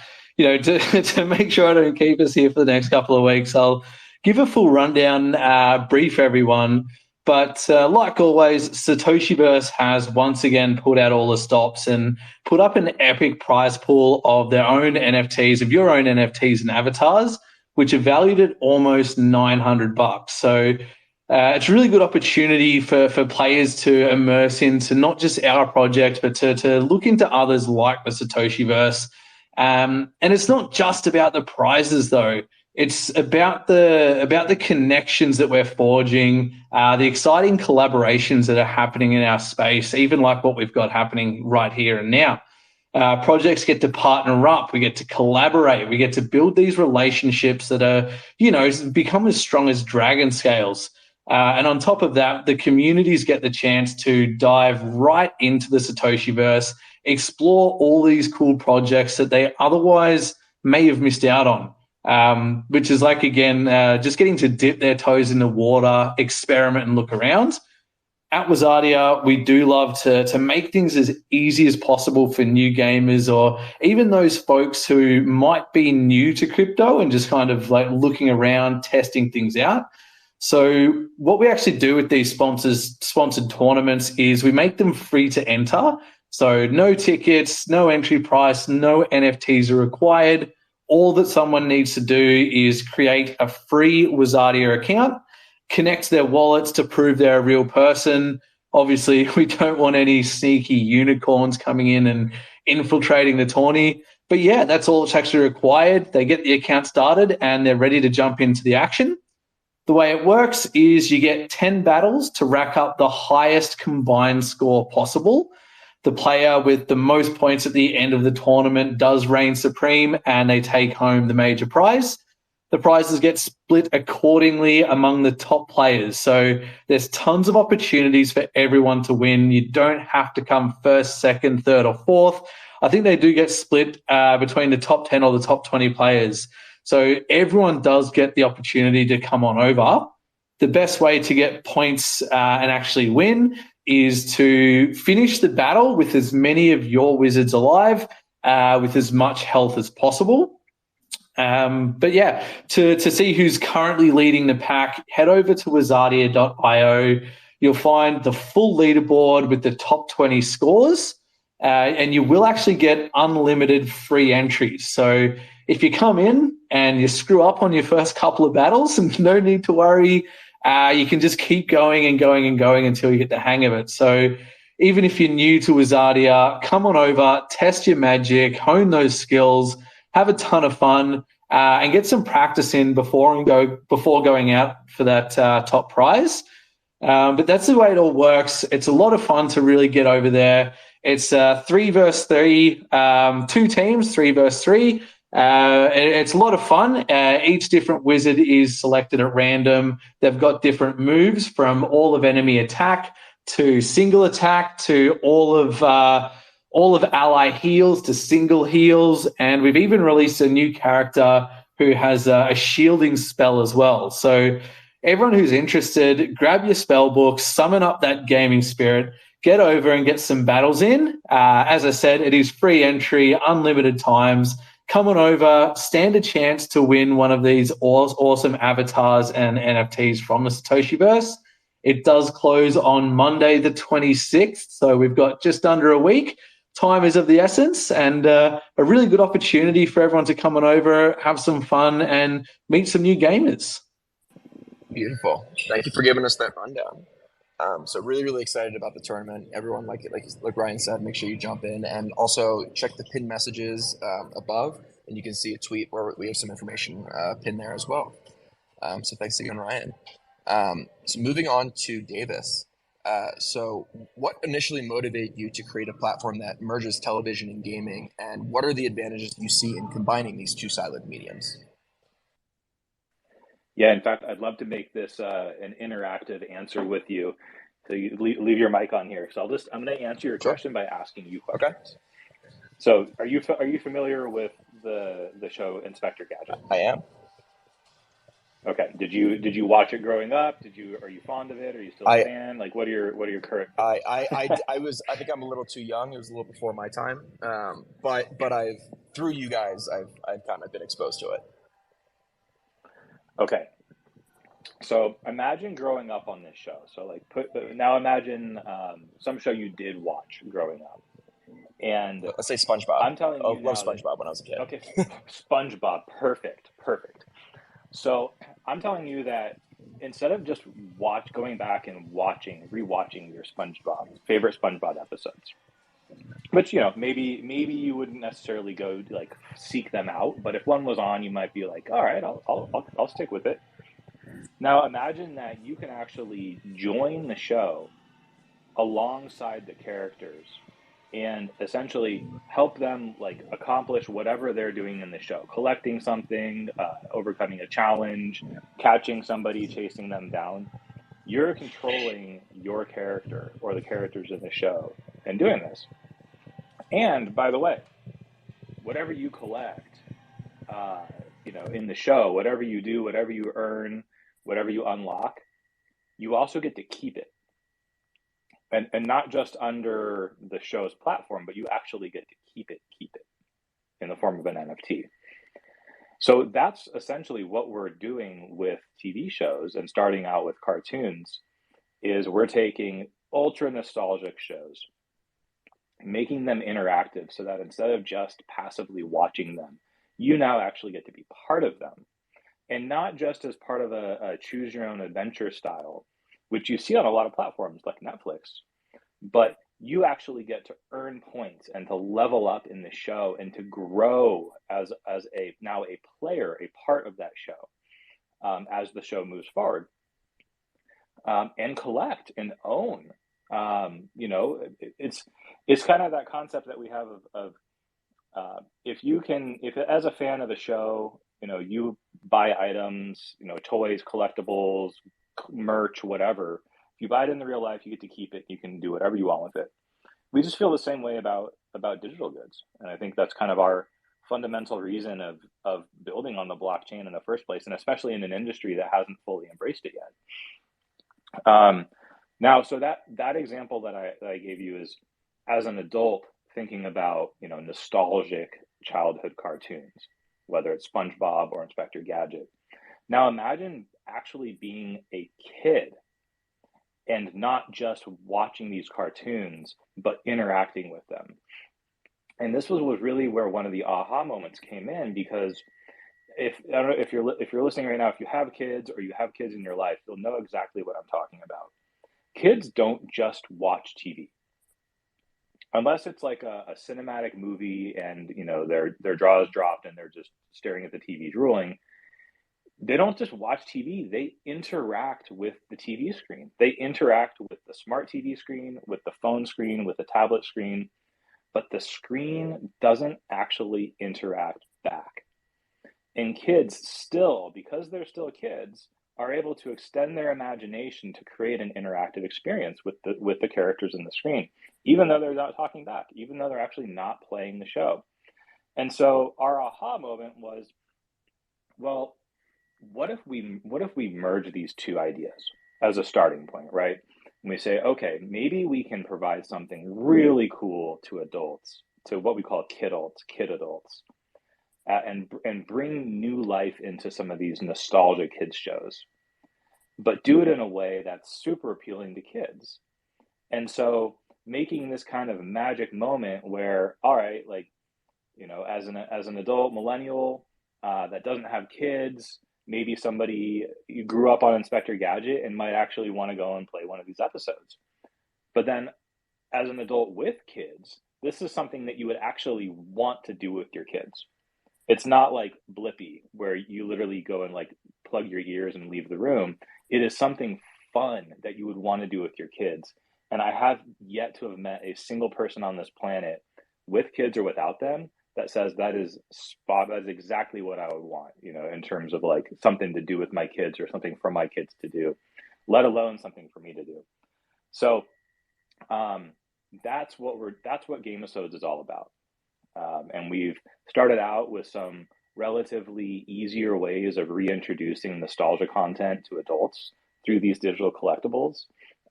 make sure I don't keep us here for the next couple of weeks, I'll give a full rundown, brief everyone. But like always, Satoshiverse has once again pulled out all the stops and put up an epic prize pool of their own NFTs, of your own NFTs and avatars, which are valued at almost $900. So it's a really good opportunity for players to immerse into not just our project, but to look into others like the Satoshiverse. And it's not just about the prizes, though. It's about the connections that we're forging, the exciting collaborations that are happening in our space, even like what we've got happening right here and now. Projects get to partner up. We get to collaborate. We get to build these relationships that are, become as strong as dragon scales. And on top of that, the communities get the chance to dive right into the Satoshiverse, explore all these cool projects that they otherwise may have missed out on, which is like, again, just getting to dip their toes in the water, experiment and look around. At Wasadia, we do love to make things as easy as possible for new gamers or even those folks who might be new to crypto and just kind of like looking around, testing things out. So what we actually do with these sponsored tournaments is we make them free to enter. So no tickets, no entry price, no NFTs are required. All that someone needs to do is create a free Wasadia account, connect their wallets to prove they're a real person. Obviously, we don't want any sneaky unicorns coming in and infiltrating the tourney. But yeah, that's all that's actually required. They get the account started and they're ready to jump into the action. The way it works is you get 10 battles to rack up the highest combined score possible. The player with the most points at the end of the tournament does reign supreme and they take home the major prize. The prizes get split accordingly among the top players. So there's tons of opportunities for everyone to win. You don't have to come first, second, third, or fourth. I think they do get split between the top 10 or the top 20 players. So everyone does get the opportunity to come on over. The best way to get points and actually win is to finish the battle with as many of your wizards alive with as much health as possible. But yeah, to see who's currently leading the pack, head over to wasadia.io. You'll find the full leaderboard with the top 20 scores, and you will actually get unlimited free entries. So if you come in and you screw up on your first couple of battles, and no need to worry, you can just keep going and going and going until you get the hang of it. So even if you're new to Wasadia, come on over, test your magic, hone those skills, have a ton of fun, and get some practice in before going out for that top prize. But that's the way it all works. It's a lot of fun to really get over there. It's 3 versus 3, 2 teams, 3 versus 3. It's a lot of fun. Each different wizard is selected at random. They've got different moves from all of enemy attack to single attack to all of ally heals to single heals, and we've even released a new character who has a shielding spell as well. So everyone who's interested, grab your spell book, summon up that gaming spirit, get over and get some battles in. As I said, it is free entry, unlimited times. Come on over, stand a chance to win one of these awesome avatars and NFTs from the Satoshiverse. It does close on Monday the 26th, so we've got just under a week. Time is of the essence, and a really good opportunity for everyone to come on over, have some fun, and meet some new gamers. Beautiful. Thank you for giving us that rundown. So really excited about the tournament. Everyone, like Ryan said, make sure you jump in, and also check the pinned messages above, and you can see a tweet where we have some information pinned there as well. So thanks again, Ryan. So moving on to Davis. So what initially motivated you to create a platform that merges television and gaming, and what are the advantages you see in combining these two siloed mediums? Yeah, in fact, I'd love to make this an interactive answer with you. So you leave your mic on here. So I'm going to answer your question by asking you questions. Okay. So are you familiar with the show Inspector Gadget? I am. Okay. Did you watch it growing up? Are you fond of it? Are you still a fan? Like, what are your current? I think I'm a little too young. It was a little before my time. But through you guys, I've kind of been exposed to it. Okay. So imagine growing up on this show. So now imagine some show you did watch growing up. And let's say SpongeBob. I'm telling you, I love SpongeBob when I was a kid. Okay, SpongeBob, perfect. So I'm telling you that instead of just going back and rewatching your favorite SpongeBob episodes, which maybe you wouldn't necessarily go seek them out, but if one was on, you might be like, all right, I'll stick with it. Now imagine that you can actually join the show alongside the characters and essentially help them like accomplish whatever they're doing in the show, collecting something, overcoming a challenge, catching somebody, chasing them down. You're controlling your character or the characters in the show and doing this. And by the way, whatever you collect, in the show, whatever you do, whatever you earn, whatever you unlock, you also get to keep it. And not just under the show's platform, but you actually get to keep it in the form of an NFT. So that's essentially what we're doing with TV shows and starting out with cartoons is we're taking ultra nostalgic shows, making them interactive so that instead of just passively watching them, you now actually get to be part of them. And not just as part of a choose your own adventure style, which you see on a lot of platforms like Netflix, but you actually get to earn points and to level up in the show and to grow as a now a player, a part of that show as the show moves forward, and collect and own. It's kind of that concept that we have of if as a fan of the show, you buy items, toys, collectibles, merch, whatever. If you buy it in the real life, you get to keep it. You can do whatever you want with it. We just feel the same way about digital goods, and I think that's kind of our fundamental reason of building on the blockchain in the first place, and especially in an industry that hasn't fully embraced it yet. Now, so that example that I gave you is as an adult thinking about nostalgic childhood cartoons, whether it's SpongeBob or Inspector Gadget. Now imagine actually being a kid and not just watching these cartoons, but interacting with them. And this was really where one of the aha moments came in, because I don't know if you're listening right now, if you have kids or you have kids in your life, you'll know exactly what I'm talking about. Kids don't just watch TV. Unless it's like a cinematic movie and their jaw is dropped and they're just staring at the TV drooling. They don't just watch TV, they interact with the TV screen. They interact with the smart TV screen, with the phone screen, with the tablet screen, but the screen doesn't actually interact back. And kids still, because they're still kids, are able to extend their imagination to create an interactive experience with the characters in the screen, even though they're not talking back, even though they're actually not playing the show. And so our aha moment was, well, what if we merge these two ideas as a starting point, right? And we say, okay, maybe we can provide something really cool to adults, to what we call kid adults, and bring new life into some of these nostalgic kids shows, but do it in a way that's super appealing to kids. And so making this kind of magic moment where, all right, like, as an adult millennial that doesn't have kids, maybe somebody you grew up on Inspector Gadget and might actually want to go and play one of these episodes. But then as an adult with kids, this is something that you would actually want to do with your kids. It's not like Blippi, where you literally go and like plug your ears and leave the room. It is something fun that you would want to do with your kids. And I have yet to have met a single person on this planet, with kids or without them, that says that is exactly what I would want, in terms of like something to do with my kids or something for my kids to do, let alone something for me to do. So that's what Gamesodes is all about. And we've started out with some relatively easier ways of reintroducing nostalgia content to adults through these digital collectibles.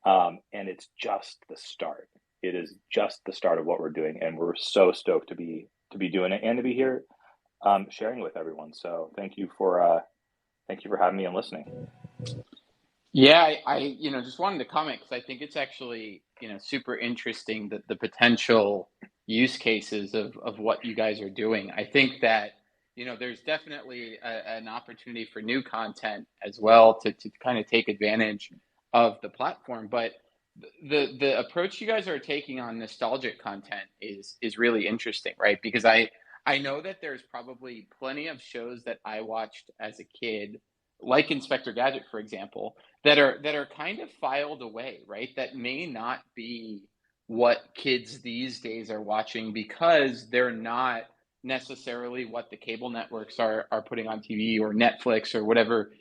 And it's just the start. It is just the start of what we're doing. And we're so stoked to be doing it and to be here sharing with everyone. So thank you for having me and listening. Yeah, I just wanted to comment because I think it's actually super interesting, that the potential use cases of what you guys are doing. I think that there's definitely an opportunity for new content as well to kind of take advantage of the platform. But the approach you guys are taking on nostalgic content is really interesting, right? Because I know that there's probably plenty of shows that I watched as a kid, like Inspector Gadget, for example, that are kind of filed away, right? That may not be what kids these days are watching, because they're not necessarily what the cable networks are putting on TV or Netflix or whatever.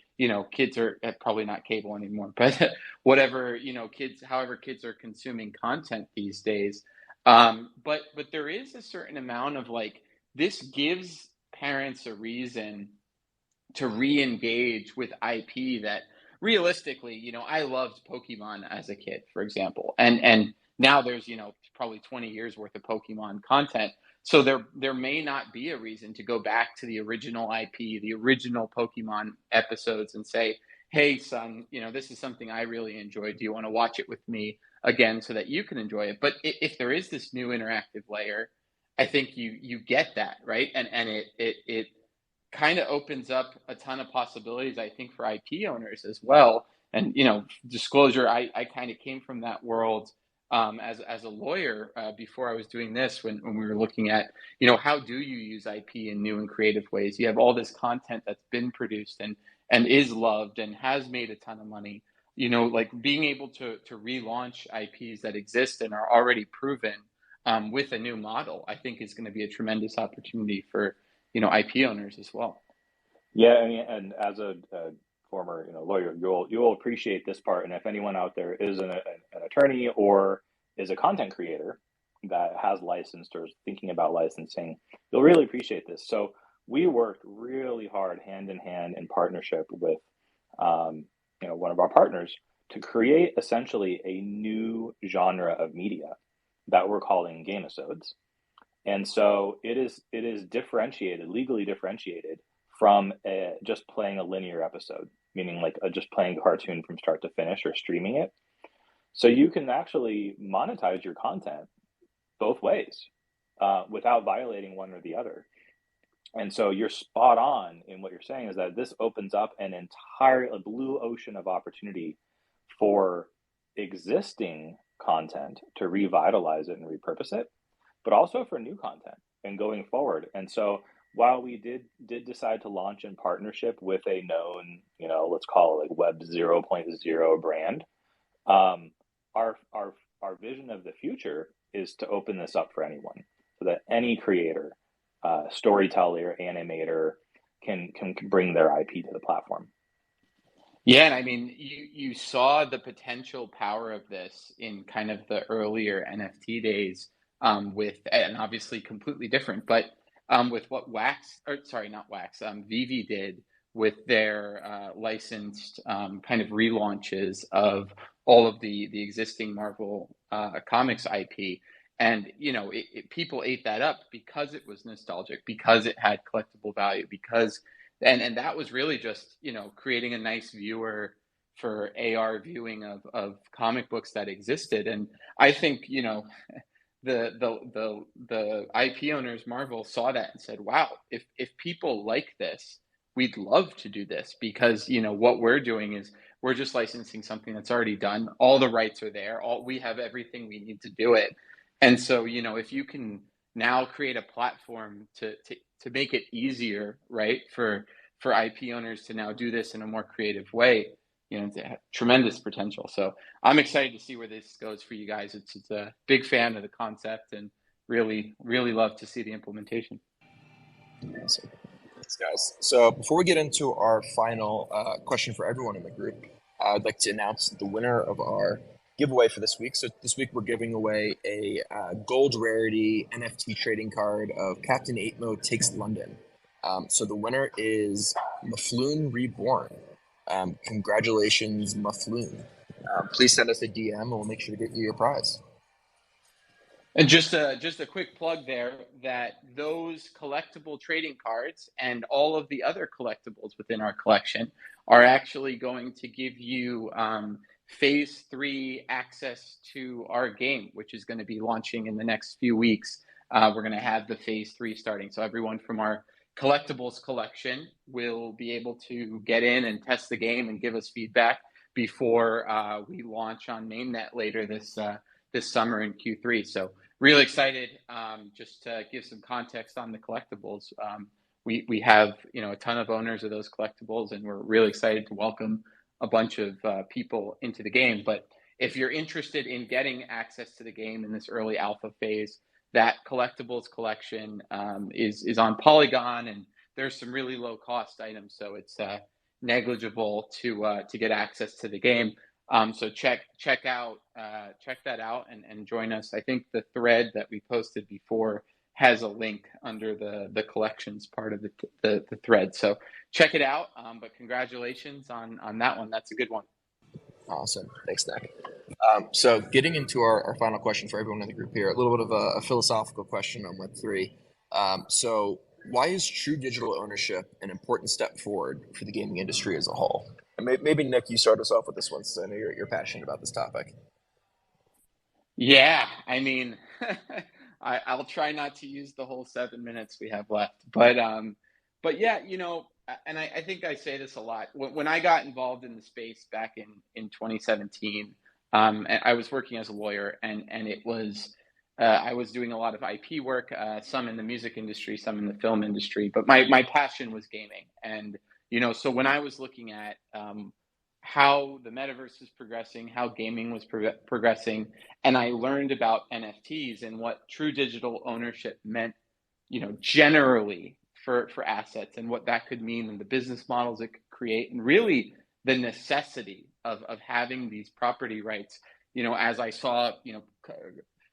Kids are probably not cable anymore, but whatever, kids, however kids are consuming content these days. But there is a certain amount of like, this gives parents a reason to re-engage with IP that realistically, I loved Pokemon as a kid, for example, and now there's probably 20 years worth of Pokemon content. So there may not be a reason to go back to the original IP, the original Pokemon episodes, and say, hey son, this is something I really enjoyed. Do you want to watch it with me again so that you can enjoy it? But if there is this new interactive layer, I think you get that, right? And it kind of opens up a ton of possibilities, I think, for IP owners as well. And disclosure, I kind of came from that world as a lawyer before I was doing this. When we were looking at how do you use IP in new and creative ways? You have all this content that's been produced and is loved and has made a ton of money. Like being able to relaunch IPs that exist and are already proven with a new model, I think is going to be a tremendous opportunity for IP owners as well. Yeah, I mean, and as a former lawyer, you'll appreciate this part. And if anyone out there is an attorney or is a content creator that has licensed or is thinking about licensing, you'll really appreciate this. So we worked really hard, hand in hand, in partnership with one of our partners to create essentially a new genre of media that we're calling gamisodes. And so it is differentiated, legally differentiated from just playing a linear episode, meaning like just playing a cartoon from start to finish or streaming it. So you can actually monetize your content both ways without violating one or the other. And so you're spot on in what you're saying, is that this opens up an entire blue ocean of opportunity for existing content to revitalize it and repurpose it, but also for new content and going forward. And so while we did decide to launch in partnership with a known, let's call it like Web 0.0 brand, our vision of the future is to open this up for anyone, so that any creator, storyteller, animator can bring their IP to the platform. Yeah, and I mean, you saw the potential power of this in kind of the earlier NFT days, and obviously completely different, but with what Vivi did with their licensed kind of relaunches of all of the existing Marvel comics IP. And people ate that up because it was nostalgic, because it had collectible value, and that was really just creating a nice viewer for AR viewing of comic books that existed. And I think the IP owners, Marvel, saw that and said, wow, if people like this, we'd love to do this, because what we're doing is we're just licensing something that's already done. All the rights are there. We have everything we need to do it. And so, if you can now create a platform to make it easier, right, for IP owners to now do this in a more creative way, it's a tremendous potential. So I'm excited to see where this goes for you guys. It's a big fan of the concept and really, really love to see the implementation. Awesome. Thanks, guys. So before we get into our final question for everyone in the group, I'd like to announce the winner of our giveaway for this week. So this week we're giving away a gold rarity NFT trading card of Captain 8mo Takes London. So the winner is Mafloon Reborn. Congratulations, Mafloon. Please send us a DM and we'll make sure to get you your prize. And just a quick plug there, that those collectible trading cards and all of the other collectibles within our collection are actually going to give you Phase 3 access to our game, which is going to be launching in the next few weeks. We're going to have the Phase 3 starting. So everyone from our collectibles collection will be able to get in and test the game and give us feedback before we launch on mainnet later this summer in Q3. So really excited. Just to give some context on the collectibles, we have a ton of owners of those collectibles, and we're really excited to welcome a bunch of people into the game. But if you're interested in getting access to the game in this early alpha phase, that collectibles collection is on Polygon, and there's some really low cost items, so it's negligible to get access to the game. So check that out and join us. I think the thread that we posted before has a link under the collections part of the thread. So check it out. But congratulations on that one. That's a good one. Awesome. Thanks, Nick. So getting into our final question for everyone in the group here, a little bit of a philosophical question on Web3. So why is true digital ownership an important step forward for the gaming industry as a whole? And maybe Nick, you start us off with this one, so I know you're passionate about this topic. Yeah, I mean, I'll try not to use the whole 7 minutes we have left, but yeah, and I think I say this a lot. When I got involved in the space back in 2017, I was working as a lawyer, and it was I was doing a lot of IP work, some in the music industry, some in the film industry, but my passion was gaming, and so when I was looking at how the metaverse was progressing, how gaming was progressing, and I learned about NFTs and what true digital ownership meant, generally for assets, and what that could mean, and the business models it could create, and really the necessity of having these property rights. As I saw,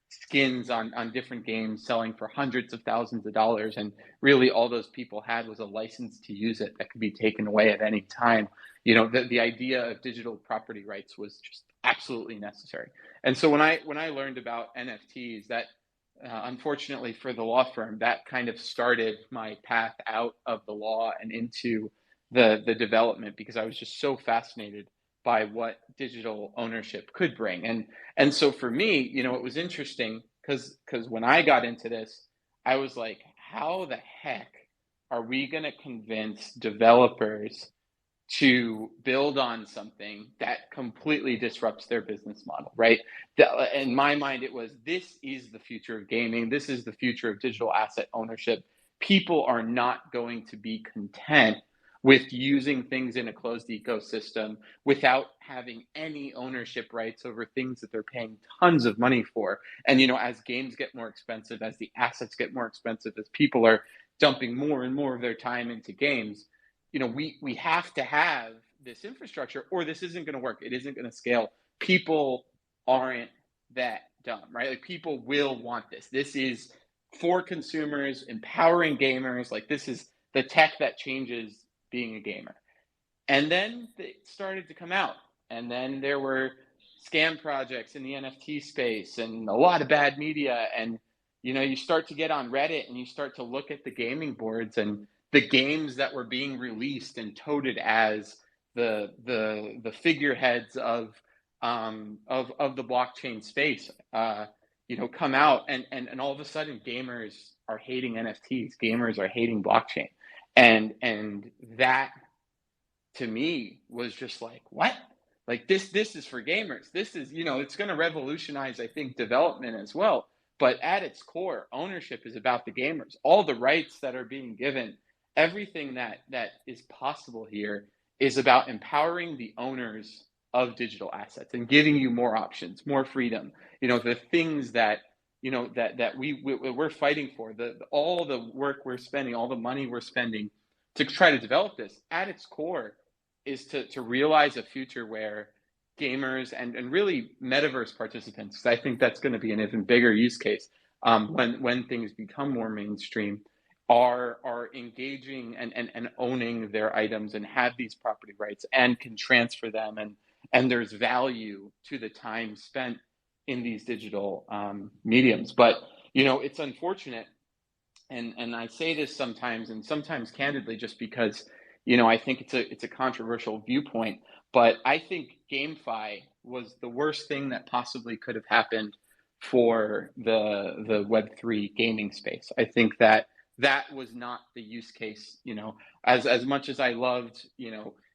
skins on different games selling for hundreds of thousands of dollars, and really all those people had was a license to use it that could be taken away at any time. The idea of digital property rights was just absolutely necessary. And so when I learned about NFTs, that unfortunately for the law firm, that kind of started my path out of the law and into the development, because I was just so fascinated by what digital ownership could bring. And so for me, it was interesting because when I got into this, I was like, how the heck are we going to convince developers to build on something that completely disrupts their business model, right? In my mind, it was, this is the future of gaming. This is the future of digital asset ownership. People are not going to be content with using things in a closed ecosystem without having any ownership rights over things that they're paying tons of money for. And, as games get more expensive, as the assets get more expensive, as people are dumping more and more of their time into games, we have to have this infrastructure, or this isn't going to work. It isn't going to scale. People aren't that dumb, right? Like, people will want this. This is for consumers, empowering gamers. Like, this is the tech that changes being a gamer. And then it started to come out. And then there were scam projects in the NFT space and a lot of bad media. And, you start to get on Reddit and you start to look at the gaming boards and the games that were being released and touted as the figureheads of the blockchain space, come out, and all of a sudden gamers are hating NFTs, gamers are hating blockchain, and that to me was just like, what? Like, this is for gamers. This is, it's going to revolutionize, I think, development as well. But at its core, ownership is about the gamers. All the rights that are being given, everything that is possible here is about empowering the owners of digital assets and giving you more options, more freedom. The things that we're fighting for, all the work we're spending, all the money we're spending to try to develop this, at its core is to realize a future where gamers and really metaverse participants, because I think that's going to be an even bigger use case when things become more mainstream, are engaging and owning their items and have these property rights and can transfer them, and there's value to the time spent in these digital mediums. But it's unfortunate, and I say this sometimes, and sometimes candidly, just because I think it's a controversial viewpoint, but I think GameFi was the worst thing that possibly could have happened for the Web3 gaming space. I think that was not the use case. As much as I loved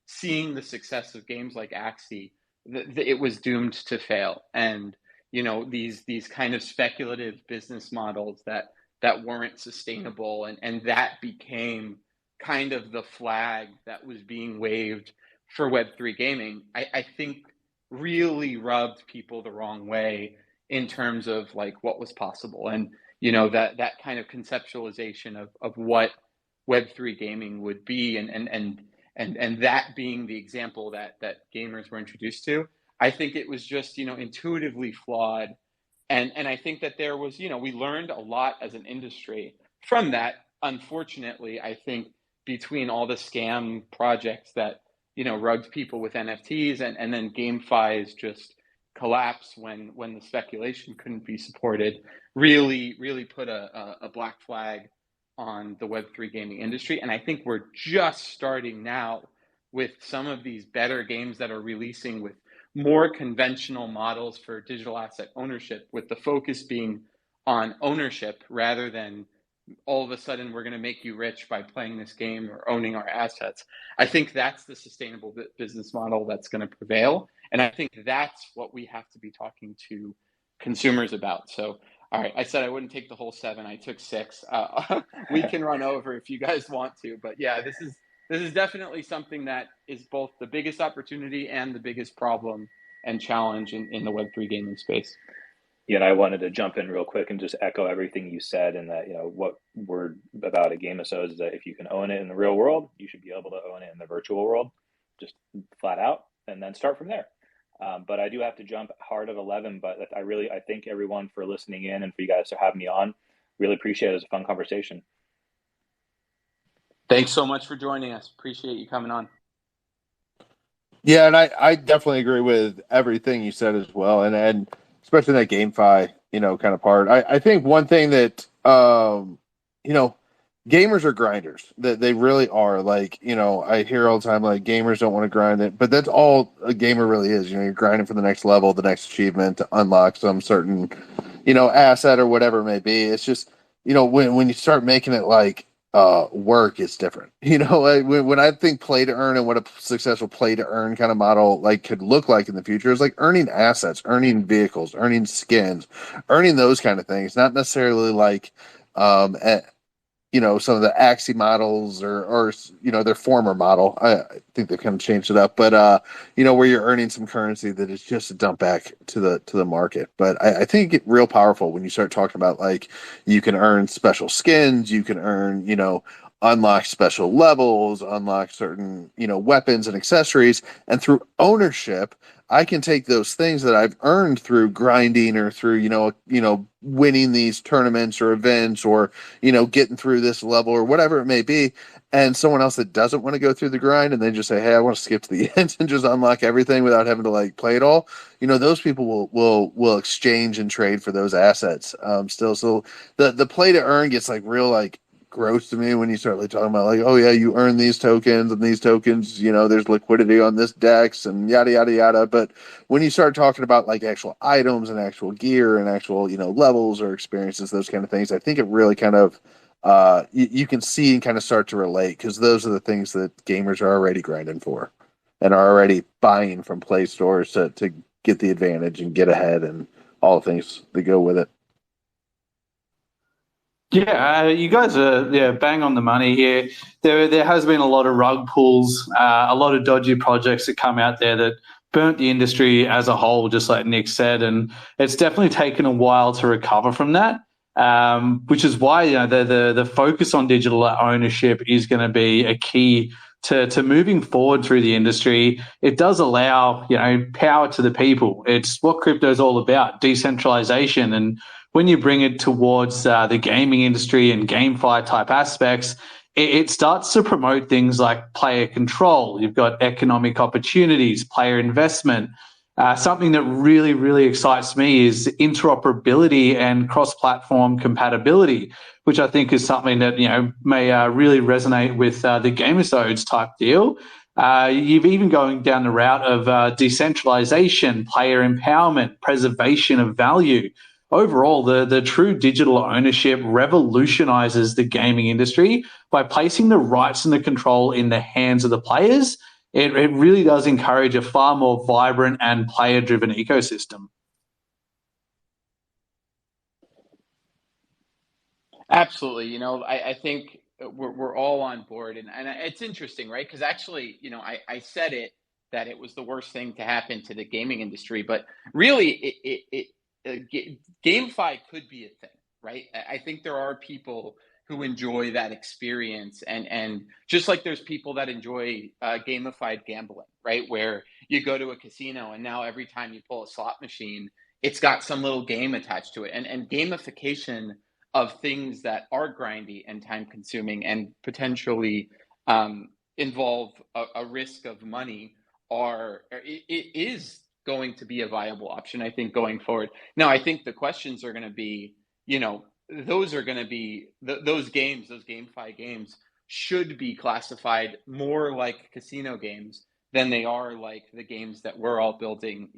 seeing the success of games like Axie, it was doomed to fail. And these kind of speculative business models that weren't sustainable, and that became kind of the flag that was being waved for Web3 gaming. I think really rubbed people the wrong way in terms of like what was possible. And you know, that kind of conceptualization of what Web3 gaming would be, and that being the example that gamers were introduced to. I think it was just, you know, intuitively flawed. And I think that there was, you know, we learned a lot as an industry from that. Unfortunately, I think between all the scam projects that, you know, rugged people with NFTs, and then GameFi's just collapse when the speculation couldn't be supported, really put a black flag on the Web3 gaming industry. And I think we're just starting now with some of these better games that are releasing with more conventional models for digital asset ownership, with the focus being on ownership rather than all of a sudden we're going to make you rich by playing this game or owning our assets. I think that's the sustainable business model that's going to prevail. And I think that's what we have to be talking to consumers about. So, all right, I said I wouldn't take the whole 7. I took 6. We can run over if you guys want to, but yeah, this is definitely something that is both the biggest opportunity and the biggest problem and challenge in the Web3 gaming space. Yeah, and I wanted to jump in real quick and just echo everything you said, and that, you know, what we're about at Gameisode is that if you can own it in the real world, you should be able to own it in the virtual world, just flat out, and then start from there. But I do have to jump hard at 11. But I thank everyone for listening in and for you guys to have me on. Really appreciate it. It was a fun conversation. Thanks so much for joining us. Appreciate you coming on. Yeah, and I definitely agree with everything you said as well, and especially that GameFi, you know, kind of part. I think one thing that you know, gamers are grinders. That they really are. Like, you know, I hear all the time like gamers don't want to grind it, but that's all a gamer really is. You know, you're grinding for the next level, the next achievement to unlock some certain, you know, asset or whatever it may be. It's just, you know, when you start making it like work, is different. You know, like, when I think play to earn and what a successful play to earn kind of model like could look like in the future is like earning assets, earning vehicles, earning skins, earning those kind of things, not necessarily like you know, some of the Axie models or you know, their former model. I think they've kind of changed it up, but you know, where you're earning some currency that is just a dump back to the market. But I think it real powerful when you start talking about like you can earn special skins, you can earn, you know, unlock special levels, unlock certain, you know, weapons and accessories, and through ownership I can take those things that I've earned through grinding or through, you know, winning these tournaments or events or, you know, getting through this level or whatever it may be. And someone else that doesn't want to go through the grind and they just say, hey, I want to skip to the end and just unlock everything without having to like play it all. You know, those people will exchange and trade for those assets. Still, so the play to earn gets like real like gross to me when you start like talking about like, oh yeah, you earn these tokens and these tokens, you know, there's liquidity on this dex and yada yada yada. But when you start talking about like actual items and actual gear and actual, you know, levels or experiences, those kind of things, I think it really kind of you can see and kind of start to relate, because those are the things that gamers are already grinding for and are already buying from play stores to get the advantage and get ahead and all the things that go with it. Yeah, you guys are bang on the money here. There has been a lot of rug pulls, a lot of dodgy projects that come out there that burnt the industry as a whole, just like Nick said, and it's definitely taken a while to recover from that. Which is why, you know, the focus on digital ownership is going to be a key to moving forward through the industry. It does allow, you know, power to the people. It's what crypto is all about, decentralization. And when you bring it towards the gaming industry and GameFi type aspects, it starts to promote things like player control. You've got economic opportunities, player investment. Something that really, really excites me is interoperability and cross-platform compatibility, which I think is something that, you know, may really resonate with the Gamesodes type deal. You've even going down the route of decentralization, player empowerment, preservation of value. Overall, the true digital ownership revolutionizes the gaming industry by placing the rights and the control in the hands of the players. It really does encourage a far more vibrant and player-driven ecosystem. Absolutely. You know, I think we're all on board. And it's interesting, right? Because actually, you know, I said it that it was the worst thing to happen to the gaming industry. But really, GameFi could be a thing, right? I think there are people who enjoy that experience, and just like there's people that enjoy gamified gambling, right, where you go to a casino and now every time you pull a slot machine, it's got some little game attached to it, and gamification of things that are grindy and time consuming and potentially involve a risk of money it is going to be a viable option, I think, going forward. Now, I think the questions are going to be, those are going to be those games, those GameFi games should be classified more like casino games than they are like the games that we're all building,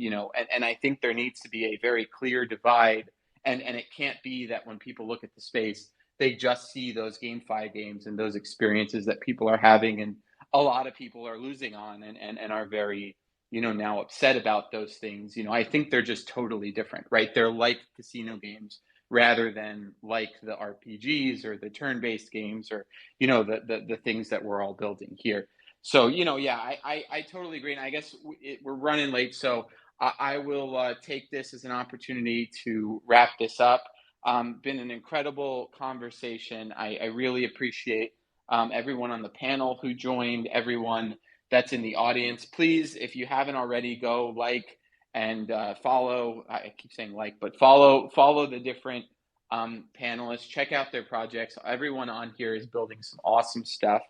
and I think there needs to be a very clear divide, and it can't be that when people look at the space, they just see those GameFi games and those experiences that people are having, and a lot of people are losing on and are very, now upset about those things. I think they're just totally different, right? They're like casino games rather than like the RPGs or the turn-based games or, the things that we're all building here. So, yeah, I totally agree. And I guess we're running late, so I will take this as an opportunity to wrap this up. Been an incredible conversation. I really appreciate everyone on the panel who joined, everyone that's in the audience. Please, if you haven't already, go like and follow. I keep saying like, but follow the different panelists. Check out their projects. Everyone on here is building some awesome stuff.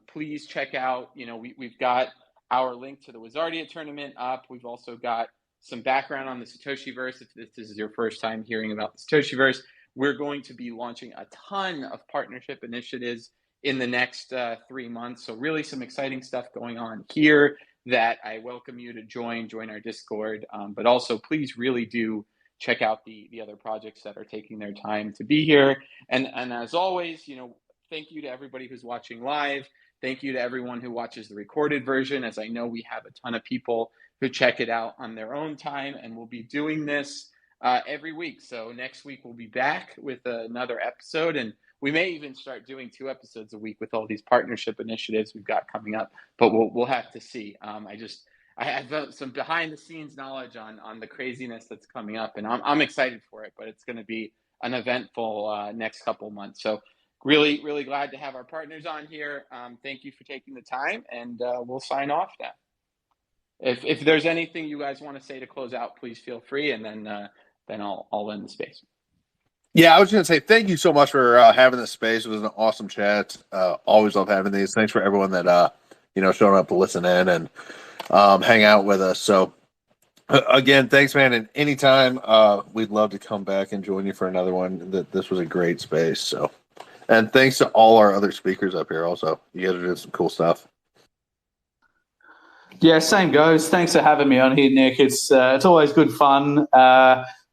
Please check out, we've got our link to the Wizardia tournament up. We've also got some background on the Satoshiverse. If this is your first time hearing about the Satoshiverse, we're going to be launching a ton of partnership initiatives in the next 3 months. So really some exciting stuff going on here that I welcome you to join our Discord. But also please really do check out the other projects that are taking their time to be here. And as always, thank you to everybody who's watching live. Thank you to everyone who watches the recorded version, as I know we have a ton of people who check it out on their own time, and we'll be doing this every week. So next week we'll be back with another episode, and we may even start doing 2 episodes a week with all these partnership initiatives we've got coming up, but we'll have to see. I have some behind the scenes knowledge on the craziness that's coming up, and I'm excited for it, but it's going to be an eventful next couple months. So really, really glad to have our partners on here. Thank you for taking the time, and we'll sign off now. If there's anything you guys want to say to close out, please feel free, and then I'll end the space. Yeah, I was going to say thank you so much for having this space. It was an awesome chat. Always love having these. Thanks for everyone that showing up to listen in and hang out with us. So again, thanks, man. And anytime, we'd love to come back and join you for another one. This was a great space. So, and thanks to all our other speakers up here. Also, you guys are doing some cool stuff. Yeah, same goes. Thanks for having me on here, Nick. It's always good fun.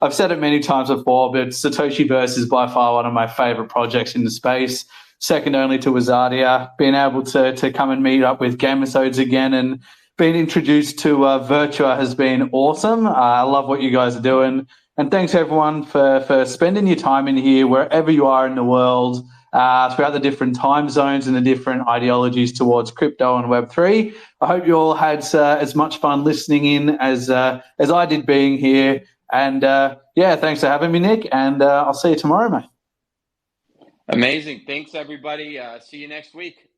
I've said it many times before, but Satoshiverse is by far one of my favorite projects in the space, second only to Wizardia. Being able to come and meet up with Gamesodes again and being introduced to Virtua has been awesome. I love what you guys are doing. And thanks, everyone, for spending your time in here, wherever you are in the world, throughout the different time zones and the different ideologies towards crypto and Web3. I hope you all had as much fun listening in as I did being here. And, thanks for having me, Nick, and I'll see you tomorrow, mate. Amazing. Thanks, everybody. See you next week.